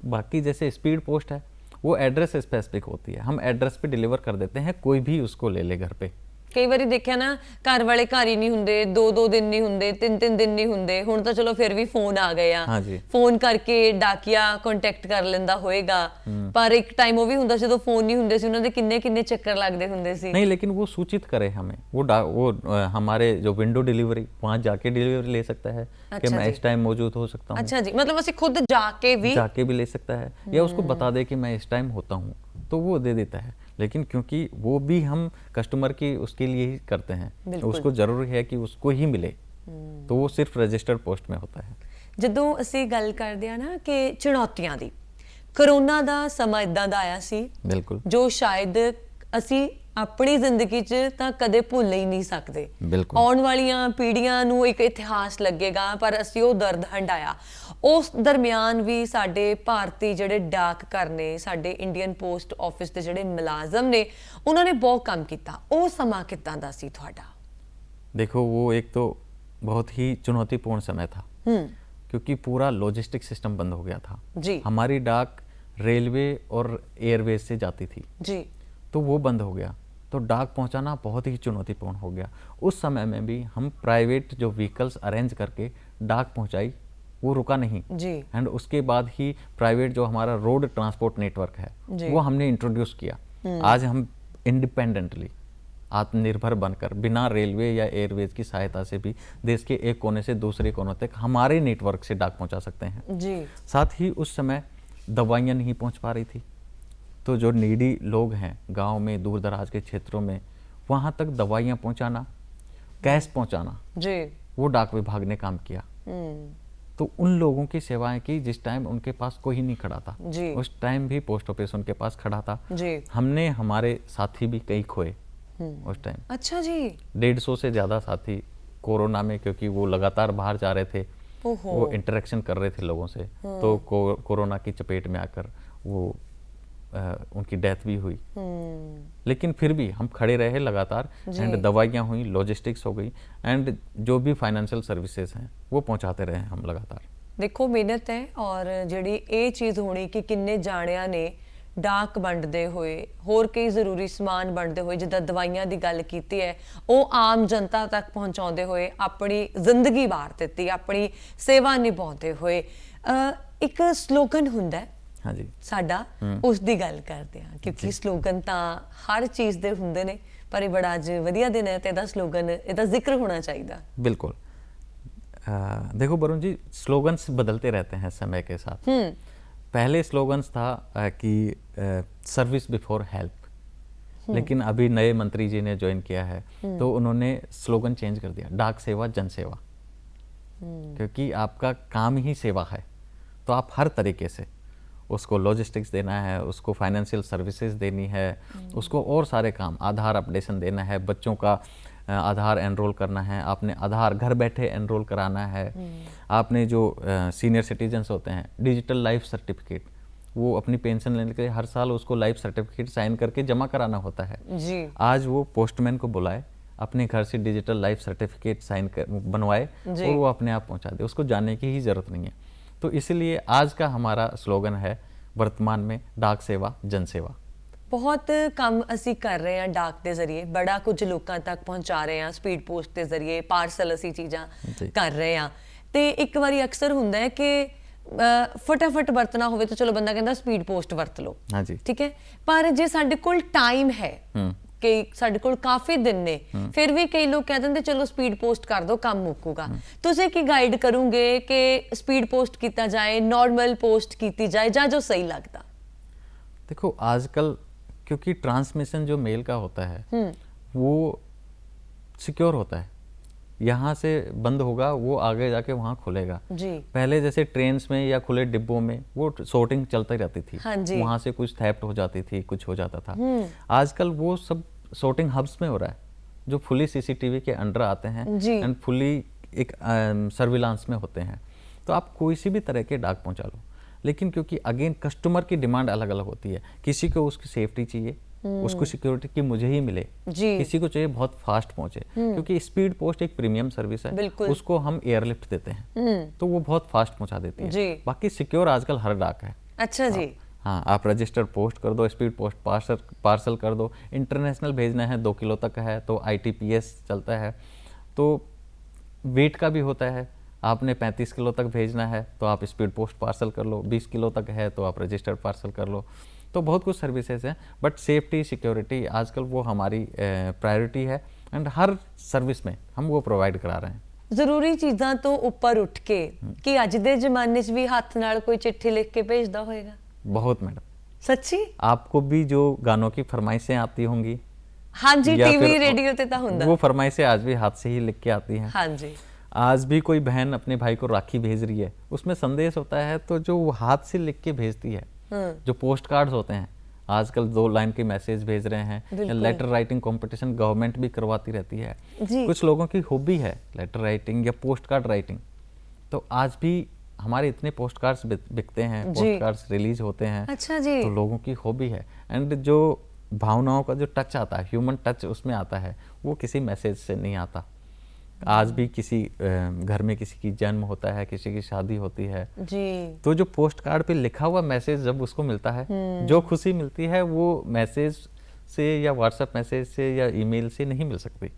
बाकी जैसे स्पीड पोस्ट है वो एड्रेस स्पेसिफिक होती है, हम एड्रेस पे डिलीवर कर देते हैं, कोई भी उसको ले ले घर पे। ਕਈ ਵਾਰੀ ਦੇਖਿਆ ਨਾ, ਘਰ ਵਾਲੇ ਘਰ ਹੀ ਨਹੀਂ ਹੁੰਦੇ, 2-2 ਦਿਨ ਨਹੀਂ ਹੁੰਦੇ, 3-3 ਦਿਨ ਨਹੀਂ ਹੁੰਦੇ, ਹੁਣ ਤਾਂ ਚਲੋ ਫਿਰ ਵੀ ਫੋਨ ਆ ਗਏ ਆ, ਫੋਨ ਕਰਕੇ ਡਾਕੀਆ ਕੰਟੈਕਟ ਕਰ ਲੈਂਦਾ ਹੋਏਗਾ, ਪਰ ਇੱਕ ਟਾਈਮ ਉਹ ਵੀ ਹੁੰਦਾ ਜਦੋਂ ਫੋਨ नहीं ਹੁੰਦੇ ਸੀ, ਉਹਨਾਂ ਦੇ ਕਿੰਨੇ ਚੱਕਰ ਲੱਗਦੇ ਹੁੰਦੇ ਸੀ। नहीं, लेकिन वो सूचित करे हमें, वो हमारे जो विंडो डिलीवरी वहाँ जाके डिलीवरी ले सकता है कि मैं इस टाइम मौजूद हो सकता हूँ। अच्छा जी, मतलब ਅਸੀਂ खुद जाके भी ले सकता है, या उसको बता दे कि मैं इस टाइम होता हूँ, तो वो दे देता है। लेकिन क्योंकि वो भी हम कस्टमर की उसके लिए ही करते हैं, उसको जरूरी है कि उसको ही मिले, तो वो सिर्फ रजिस्टर्ड पोस्ट में होता है। ਜਦੋਂ ਅਸੀਂ ਗੱਲ ਕਰਦੇ ਆ ਨਾ ਕਿ ਚੁਣੌਤੀਆਂ ਦੀ, ਕਰੋਨਾ ਦਾ ਸਮਾਂ ਇਦਾਂ ਦਾ ਆਇਆ ਸੀ ਬਿਲਕੁਲ, ਜੋ ਸ਼ਾਇਦ ਅਸੀਂ ਆਪਣੀ ਜ਼ਿੰਦਗੀ 'ਚ ਤਾਂ ਕਦੇ ਭੁੱਲ ਹੀ ਨਹੀਂ ਸਕਦੇ। ਆਉਣ ਵਾਲੀਆਂ ਪੀੜ੍ਹੀਆਂ ਨੂੰ ਇੱਕ ਇਤਿਹਾਸ ਲੱਗੇਗਾ, ਪਰ ਅਸੀਂ ਉਹ ਦਰਦ ਹੰਢਾਇਆ। ਉਸ ਦਰਮਿਆਨ ਵੀ ਸਾਡੇ ਭਾਰਤੀ ਜਿਹੜੇ ਡਾਕ ਘਰ ਨੇ, ਸਾਡੇ ਇੰਡੀਅਨ ਪੋਸਟ ਆਫਿਸ ਦੇ ਜਿਹੜੇ ਮੁਲਾਜ਼ਮ ਨੇ, ਉਹਨਾਂ ਨੇ ਬਹੁਤ ਕੰਮ ਕੀਤਾ। ਉਹ ਸਮਾਂ ਕਿੱਦਾਂ ਦਾ ਸੀ ਤੁਹਾਡਾ? देखो, वो एक तो बहुत ही चुनौतीपूर्ण समय था, क्योंकि पूरा लॉजिस्टिक सिस्टम बंद हो गया था जी। हमारी डाक रेलवे और एयरवेज से जाती थी जी, तो वो बंद हो गया, तो डाक पहुंचाना बहुत ही चुनौतीपूर्ण हो गया। उस समय में भी हम प्राइवेट जो व्हीकल्स अरेंज करके डाक पहुंचाई, वो रुका नहीं जी। एंड उसके बाद ही प्राइवेट जो हमारा रोड ट्रांसपोर्ट नेटवर्क है वो हमने इंट्रोड्यूस किया। आज हम इंडिपेंडेंटली आत्मनिर्भर बनकर बिना रेलवे या एयरवेज की सहायता से भी देश के एक कोने से दूसरे कोनों तक हमारे नेटवर्क से डाक पहुंचा सकते हैं जी। साथ ही उस समय दवाइयाँ नहीं पहुंच पा रही थी, तो जो नीडी लोग हैं गांव में, दूर दराज के क्षेत्रों में, वहां तक दवाइयाँ पहुंचाना, कैश पहुंचाना जी, वो डाक विभाग ने काम किया। तो उन लोगों की सेवाएं की जिस टाइम उनके पास कोई नहीं खड़ा था जी। उस टाइम भी पोस्ट ऑफिस उनके पास खड़ा था जी। हमने हमारे साथी भी कई खोए उस टाइम। अच्छा जी। 150 से ज़्यादा साथी कोरोना में, क्योंकि वो लगातार बाहर जा रहे थे, ओहो। वो इंटरेक्शन कर रहे थे लोगों से, तो कोरोना की चपेट में आकर वो उनकी डेथ भी हुई। लेकिन फिर भी हम खड़े रहे लगातार, एंड दवाइयाँ हुई, लॉजिस्टिक्स हो गई, एंड जो भी फाइनेंशियल सर्विसेज हैं वो पहुंचाते रहे हम लगातार। देखो मिਹਨਤ है, और ਜਿਹੜੀ ਇਹ ਚੀਜ਼ ਹੋਣੀ ਕਿ ਕਿੰਨੇ ਜਾਣਿਆਂ ਨੇ ਡਾਕ ਵੰਡਦੇ ਹੋਏ, ਹੋਰ ਕਈ ਜ਼ਰੂਰੀ ਸਮਾਨ ਵੰਡਦੇ ਹੋਏ, ਜਿੱਦਾਂ ਦਵਾਈਆਂ ਦੀ ਗੱਲ ਕੀਤੀ ਹੈ, ਉਹ ਆਮ ਜਨਤਾ ਤੱਕ ਪਹੁੰਚਾਉਂਦੇ ਹੋਏ ਆਪਣੀ ਜ਼ਿੰਦਗੀ ਵਾਰ ਦਿੱਤੀ, ਆਪਣੀ ਸੇਵਾ ਨਿਭਾਉਂਦੇ ਹੋਏ। ਇੱਕ ਸਲੋਗਨ ਹੁੰਦਾ ਹੈ हाँ जी, ਸਾਡਾ, ਉਸ ਦੀ ਗੱਲ ਕਰਦੇ ਹਾਂ, ਕਿਉਂਕਿ ਸਲੋਗਨ ਤਾਂ ਹਰ ਚੀਜ਼ ਦੇ ਹੁੰਦੇ ਨੇ, ਪਰ ਇਹ ਬੜਾ ਅੱਜ ਵਧੀਆ ਦਿਨ ਹੈ ਤੇ ਇਹਦਾ ਸਲੋਗਨ, ਇਹਦਾ ਜ਼ਿਕਰ ਹੋਣਾ ਚਾਹੀਦਾ। बिल्कुल। देखो वरुण जी, स्लोगन्स बदलते रहते हैं समय के साथ। पहले स्लोगन्स था कि सर्विस बिफोर हेल्प, लेकिन अभी नए मंत्री जी ने ज्वाइन किया है तो उन्होंने स्लोगन चेंज कर दिया, डाक सेवा जन सेवा। क्योंकि आपका काम ही सेवा है, तो आप हर तरीके से उसको लॉजिस्टिक्स देना है, उसको फाइनेंशियल सर्विसेज देनी है, उसको और सारे काम, आधार अपडेशन देना है, बच्चों का आधार एनरोल करना है, आपने आधार घर बैठे एनरोल कराना है, आपने जो सीनियर सिटीजन्स होते हैं, डिजिटल लाइफ सर्टिफिकेट, वो अपनी पेंशन लेने के लिए हर साल उसको लाइफ सर्टिफिकेट साइन करके जमा कराना होता है जी। आज वो पोस्टमैन को बुलाए, अपने घर से डिजिटल लाइफ सर्टिफिकेट साइन कर बनवाए और वो अपने आप पहुंचा दे, उसको जाने की ही ज़रूरत नहीं है। तो इसलिए आज का हमारा स्लोगन है वर्तमान में, डाक सेवा जन सेवा। ਬਹੁਤ ਕੰਮ ਅਸੀਂ ਕਰ ਰਹੇ ਹਾਂ ਡਾਕ ਦੇ ਜ਼ਰੀਏ, ਬੜਾ ਕੁਝ ਲੋਕਾਂ ਤੱਕ ਪਹੁੰਚਾ ਰਹੇ ਹਾਂ, ਸਪੀਡ ਪੋਸਟ ਦੇ ਜ਼ਰੀਏ, ਪਾਰਸਲ ਅਸੀਂ ਚੀਜ਼ਾਂ ਕਰ ਰਹੇ ਹਾਂ। ਤੇ ਇੱਕ ਵਾਰੀ ਅਕਸਰ ਹੁੰਦਾ ਹੈ ਕਿ ਫਟਾਫਟ ਵਰਤਣਾ ਹੋਵੇ ਤਾਂ ਚਲੋ ਬੰਦਾ ਕਹਿੰਦਾ ਸਪੀਡ ਪੋਸਟ ਵਰਤ ਲਓ, ਹਾਂਜੀ, ਠੀਕ ਹੈ, ਪਰ ਜੇ ਸਾਡੇ ਕੋਲ ਟਾਈਮ ਹੈ, ਕਿ ਸਾਡੇ ਕੋਲ ਕਾਫੀ ਦਿਨ ਨੇ, ਫਿਰ ਵੀ ਕਈ ਲੋਕ ਕਹਿ ਦਿੰਦੇ ਚਲੋ ਸਪੀਡ ਪੋਸਟ ਕਰ ਦਿਓ, ਕੰਮ ਮੁੱਕੂਗਾ। ਤੁਸੀਂ ਕੀ ਗਾਈਡ ਕਰੋਗੇ ਕਿ ਸਪੀਡ ਪੋਸਟ ਕੀਤਾ ਜਾਏ, ਨਾਰਮਲ ਪੋਸਟ ਕੀਤੀ ਜਾਏ, ਜਾਂ ਜੋ ਸਹੀ ਲੱਗਦਾ? देखो आजकल क्योंकि ट्रांसमिशन जो मेल का होता है वो सिक्योर होता है, यहाँ से बंद होगा वो आगे जाके वहाँ खुलेगा जी। पहले जैसे ट्रेन्स में या खुले डिब्बों में वो सॉर्टिंग चलती रहती थी, हाँ जी। वहाँ से कुछ थेफ्ट हो जाती थी, कुछ हो जाता था। आजकल वो सब सॉर्टिंग हब्स में हो रहा है, जो फुली सीसीटीवी के अंडर आते हैं एंड फुली एक सर्विलांस में होते हैं, तो आप कोई सी भी तरह के डाक पहुँचा लो। लेकिन क्योंकि अगेन कस्टमर की डिमांड अलग अलग होती है, किसी को उसकी सेफ्टी चाहिए, उसको सिक्योरिटी की मुझे ही मिले जी। किसी को चाहिए बहुत फास्ट पहुंचे, क्योंकि स्पीड पोस्ट एक प्रीमियम सर्विस है, उसको हम एयरलिफ्ट देते हैं तो वो बहुत फास्ट पहुंचा देती है जी। बाकी सिक्योर आजकल हर डाक है। अच्छा जी। हाँ, आप रजिस्टर्ड पोस्ट कर दो, स्पीड पोस्ट पार्सल कर दो, इंटरनेशनल भेजना है 2 किलो तक है तो ITPS चलता है, तो वेट का भी होता है, आपने 35 किलो तक भेजना है तो आप स्पीड पोस्ट पार्सल कर लो, 20 किलो तक है तो आप रजिस्टर्ड पार्सल कर लो, तो बहुत कुछ सर्विसेज हैं। बट सेफ्टी सिक्योरिटी आजकल वो हमारी प्रायोरिटी है, एंड हर सर्विस में हम वो प्रोवाइड करा रहे हैं। ਜ਼ਰੂਰੀ ਚੀਜ਼ਾਂ ਤੋਂ ਉੱਪਰ ਉੱਠ ਕੇ ਕਿ ਅੱਜ ਦੇ ਜ਼ਮਾਨੇ 'ਚ ਵੀ ਹੱਥ ਨਾਲ ਕੋਈ ਚਿੱਠੀ ਲਿਖ ਕੇ ਭੇਜਦਾ ਹੋਏਗਾ? बहुत मैडम, ਸੱਚੀ? आपको भी जो गानों की फरमाइशें आती होंगी, ਹਾਂਜੀ, या टीवी फिर रेडियो ਤੇ ਤਾਂ ਹੁੰਦਾ। वो फरमाइशें आज भी हाथ से ही लिख के आती हैं। ਹਾਂਜੀ। आज भी कोई बहन अपने भाई को राखी भेज रही है, उसमें संदेश होता है तो जो वो हाथ से लिख के भेजती है, जो पोस्ट कार्ड्स होते हैं, आजकल 2 लाइन के मैसेज भेज रहे हैं, लेटर राइटिंग कंपटीशन गवर्नमेंट भी करवाती रहती है जी। कुछ लोगों की हॉबी है लेटर राइटिंग या पोस्ट कार्ड राइटिंग, तो आज भी हमारे इतने पोस्ट कार्ड्स बिकते हैं, पोस्ट कार्ड्स रिलीज होते हैं। अच्छा जी। तो लोगों की हॉबी है, एंड जो भावनाओं का जो टच आता है, ह्यूमन टच उसमें आता है, वो किसी मैसेज से नहीं आता। आज भी किसी घर में किसी की जन्म होता है, किसी की शादी होती है जी, तो जो पोस्ट कार्ड पे लिखा हुआ मैसेज जब उसको मिलता है, जो खुशी मिलती है वो मैसेज से या व्हाट्सएप मैसेज से या ईमेल से नहीं मिल सकती।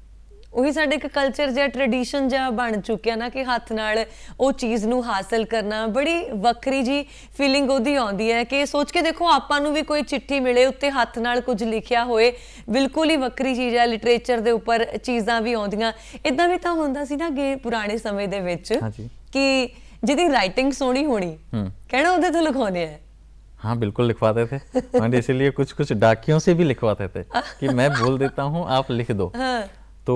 ਉਹੀ ਸਾਡੇ ਇੱਕ ਕਲਚਰ ਜਿਹਾ ਟ੍ਰੈਡੀਸ਼ਨ ਜਿਹਾ ਬਣ ਚੁੱਕਿਆ ਨਾ ਕਿ ਹੱਥ ਨਾਲ ਉਹ ਚੀਜ਼ ਨੂੰ ਹਾਸਲ ਕਰਨਾ ਬੜੀ ਵੱਖਰੀ ਜੀ ਫੀਲਿੰਗ ਉਹਦੀ ਆਉਂਦੀ ਹੈ ਕਿ ਸੋਚ ਕੇ ਦੇਖੋ ਆਪਾਂ ਨੂੰ ਵੀ ਕੋਈ ਚਿੱਠੀ ਮਿਲੇ ਉੱਤੇ ਹੱਥ ਨਾਲ ਕੁਝ ਲਿਖਿਆ ਹੋਏ ਬਿਲਕੁਲ ਹੀ ਵੱਖਰੀ ਚੀਜ਼ ਹੈ। ਲਿਟਰੇਚਰ ਦੇ ਉੱਪਰ ਚੀਜ਼ਾਂ ਵੀ ਆਉਂਦੀਆਂ ਇਦਾਂ ਵੀ ਤਾਂ ਹੁੰਦਾ ਸੀ ਨਾ ਅੱਗੇ ਪੁਰਾਣੇ ਸਮੇਂ ਦੇ ਵਿੱਚ ਕਿ ਜਿਹਦੀ ਰਾਈਟਿੰਗ ਸੋਹਣੀ ਹੋਣੀ ਕਹਿਣਾ ਉਹਦੇ ਤੋਂ ਲਿਖਾਉਂਦੇ ਆ। हाँ बिल्कुल लिखवाते थे और इसीलिए कुछ कुछ डाकियों से भी लिखवाते थे कि मैं बोल देता हूँ आप लिख दो। तो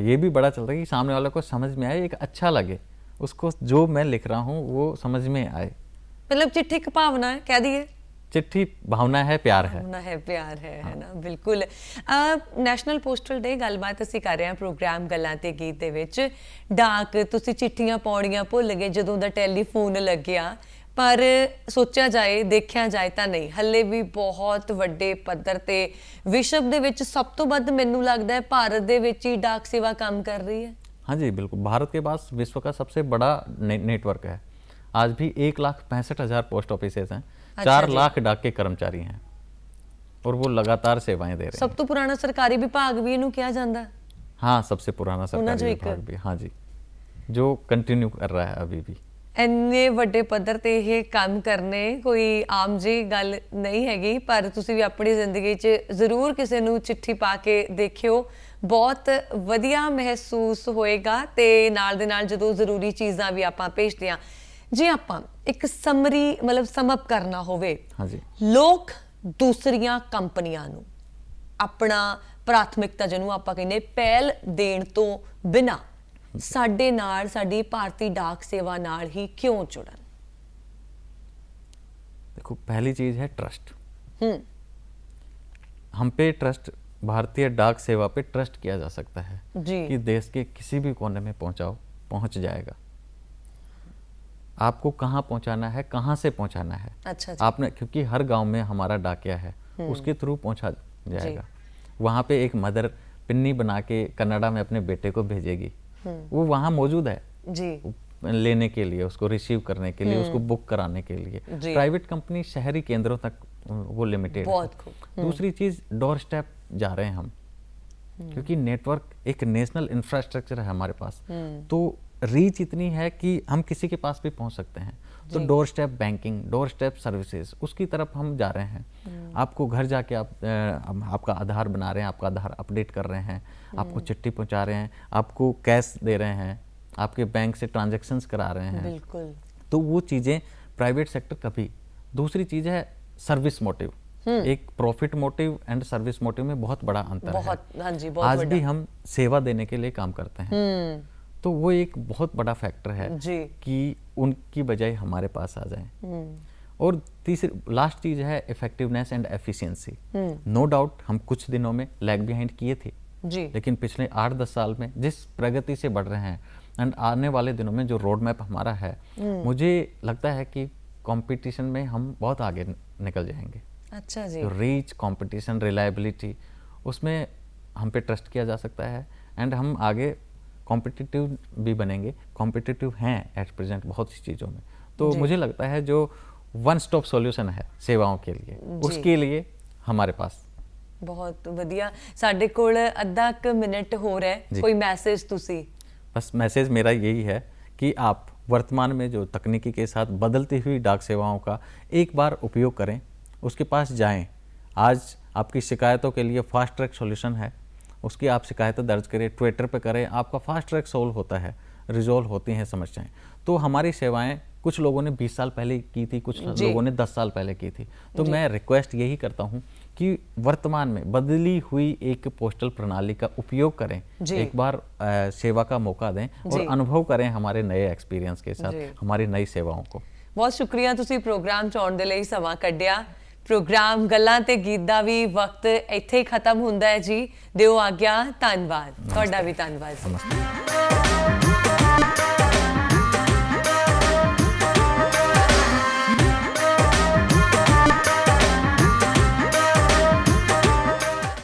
ये भी बड़ा चलता है कि सामने वाले को समझ में आए, एक अच्छा लगे उसको जो मैं लिख रहा हूँ वो समझ में आए। मतलब चिट्ठी की भावना है कह दिए, चिट्ठी भावना है, प्यार है, भावना है, प्यार है ना बिल्कुल। ਨੈਸ਼ਨਲ ਪੋਸਟਲ ਡੇ ਗੱਲਬਾਤ ਅਸੀਂ ਕਰ ਰਹੇ ਹਾਂ ਪ੍ਰੋਗਰਾਮ ਗੱਲਾਂ ਤੇ ਗੀਤ ਦੇ ਵਿੱਚ। ਡਾਕ ਤੁਸੀਂ ਚਿੱਠੀਆਂ ਪਾਉਣੀਆਂ ਭੁੱਲ ਗਏ ਜਦੋਂ ਦਾ ਟੈਲੀਫੋਨ ਲੱਗਿਆ, ਪਰ ਸੋਚਿਆ ਜਾਏ ਦੇਖਿਆ ਜਾਏ ਤਾਂ ਨਹੀਂ, ਹੱਲੇ ਵੀ ਬਹੁਤ ਵੱਡੇ ਪੱਧਰ ਤੇ ਵਿਸ਼ਵ ਦੇ ਵਿੱਚ ਸਭ ਤੋਂ ਵੱਧ ਮੈਨੂੰ ਲੱਗਦਾ ਹੈ ਭਾਰਤ ਦੇ ਵਿੱਚ ਹੀ ਡਾਕ ਸੇਵਾ ਕੰਮ ਕਰ ਰਹੀ है। हाँ जी बिल्कुल, भारत के पास विश्व का सबसे बड़ा नेटवर्क है। आज भी 1,65,000 पोस्ट ऑफिसेज हैं, 4 लाख डाक के कर्मचारी हैं और वो लगातार सेवाएं दे रहे हैं। सब तो पुराना सरकारी विभाग भी इन्हों किया जाता है। हाँ, सबसे पुराना सरकारी विभाग भी, हाँ जी, जो कंटिन्यू कर रहा है अभी भी। ਇੰਨੇ ਵੱਡੇ ਪੱਧਰ ਤੇ ਇਹ ਕੰਮ ਕਰਨੇ ਕੋਈ ਆਮ ਜੀ ਗੱਲ ਨਹੀਂ ਹੈਗੀ, ਪਰ ਤੁਸੀਂ ਵੀ ਆਪਣੀ ਜ਼ਿੰਦਗੀ 'ਚ ਜ਼ਰੂਰ ਕਿਸੇ ਨੂੰ ਚਿੱਠੀ ਪਾ ਕੇ ਦੇਖਿਓ, ਬਹੁਤ ਵਧੀਆ ਮਹਿਸੂਸ ਹੋਏਗਾ। ਤੇ ਨਾਲ ਦੇ ਨਾਲ ਜਦੋਂ ਜ਼ਰੂਰੀ ਚੀਜ਼ਾਂ ਵੀ ਆਪਾਂ ਭੇਜਦੇ ਹਾਂ, ਜੇ ਆਪਾਂ ਇੱਕ ਸਮਰੀ ਮਤਲਬ ਸਮਅਪ ਕਰਨਾ ਹੋਵੇ, ਹਾਂਜੀ, ਲੋਕ ਦੂਸਰੀਆਂ ਕੰਪਨੀਆਂ ਨੂੰ ਆਪਣਾ ਪ੍ਰਾਥਮਿਕਤਾ ਜਿਹਨੂੰ ਆਪਾਂ ਕਹਿੰਦੇ ਪਹਿਲ ਦੇਣ ਤੋਂ ਬਿਨਾਂ ਸਾਡੇ ਨਾਲ ਸਾਡੀ ਭਾਰਤੀ डाक सेवा ਨਾਲ ही क्यों जुड़न? देखो, पहली चीज है ट्रस्ट। हम पे ट्रस्ट, भारतीय डाक सेवा पे ट्रस्ट किया जा सकता है जी। कि देश के किसी भी कोने में पहुंचाओ, पहुंच जाएगा। आपको कहाँ पहुंचाना है, कहाँ से पहुंचाना है, अच्छा आपने, क्योंकि हर गांव में हमारा डाकिया है, उसके थ्रू पहुंचा जाएगा। वहां पे एक मदर पिन्नी बना के कनाडा में अपने बेटे को भेजेगी, वो वहाँ मौजूद है जी, लेने के लिए, उसको रिसीव करने के लिए, उसको बुक कराने के लिए। प्राइवेट कंपनी शहरी केंद्रों तक वो लिमिटेड है। दूसरी चीज, डोर स्टेप जा रहे हैं हम, क्योंकि नेटवर्क एक नेशनल इंफ्रास्ट्रक्चर है हमारे पास, तो रीच इतनी है कि हम किसी के पास भी पहुंच सकते हैं। तो door step banking, door step services, उसकी तरफ हम जा रहे हैं। आपको घर जाके आपका आधार बना रहे हैं, आपका आधार अपडेट कर रहे हैं, आपको चिट्ठी पहुंचा रहे हैं, आपको कैश दे रहे हैं, आपके बैंक से ट्रांजैक्शंस करा रहे हैं। बिल्कुल। तो वो चीज़ें प्राइवेट सेक्टर कभी। दूसरी चीज़ है सर्विस मोटिव। एक profit motive and service motive में बहुत बड़ा अंतर है। हाँ जी, बहुत आज भी हम सेवा देने के लिए काम करते हैं, तो वो एक बहुत बड़ा फैक्टर है जी कि उनकी बजाय हमारे पास आ जाए। और तीसरी लास्ट चीज है effectiveness and efficiency. No doubt हम कुछ दिनों में लैग बिहाइंड किए थे जी, लेकिन पिछले 8-10 साल में जिस प्रगति से बढ़ रहे हैं एंड आने वाले दिनों में जो रोड मैप हमारा है, मुझे लगता है कि कंपटीशन में हम बहुत आगे निकल जाएंगे। अच्छा जी। तो रीच, कंपटीशन, रिलायबिलिटी, उसमें हम पे ट्रस्ट किया जा सकता है एंड हम आगे कॉम्पिटिटिव भी बनेंगे। कॉम्पिटिटिव हैं एट प्रेजेंट बहुत सी चीज़ों में, तो मुझे लगता है जो वन स्टॉप सॉल्यूशन है सेवाओं के लिए, उसके लिए हमारे पास। बहुत वधिया। साडे कोल अद्धा क मिनट हो रहा है, कोई मैसेज तुसी? बस मैसेज मेरा यही है कि आप वर्तमान में जो तकनीकी के साथ बदलती हुई डाक सेवाओं का एक बार उपयोग करें, उसके पास जाएं। आज आपकी शिकायतों के लिए फास्ट ट्रैक सॉल्यूशन है, उसकी आप शिकायतें दर्ज करें, ट्विटर पे करें, आपका फास्ट ट्रैक सोल्व होता है, रिजॉल्व होती हैं समस्याएं। तो हमारी सेवाएं कुछ लोगों ने 20 साल पहले की थी, कुछ लोगों ने 10 साल पहले की थी। तो मैं रिक्वेस्ट यही करता हूं कि वर्तमान में बदली हुई एक पोस्टल प्रणाली का उपयोग करें, एक बार सेवा का मौका दें और अनुभव करें हमारे नए एक्सपीरियंस के साथ हमारी नई सेवाओं को। बहुत शुक्रिया तुसी प्रोग्राम च आउण दे लई समां कढिया। प्रोग्राम गल्लां ते गीत दा भी वक्त इत्थे ही खत्म हुंदा है जी। दिओ आग्या, धन्नवाद। तुहाडा भी धन्नवाद।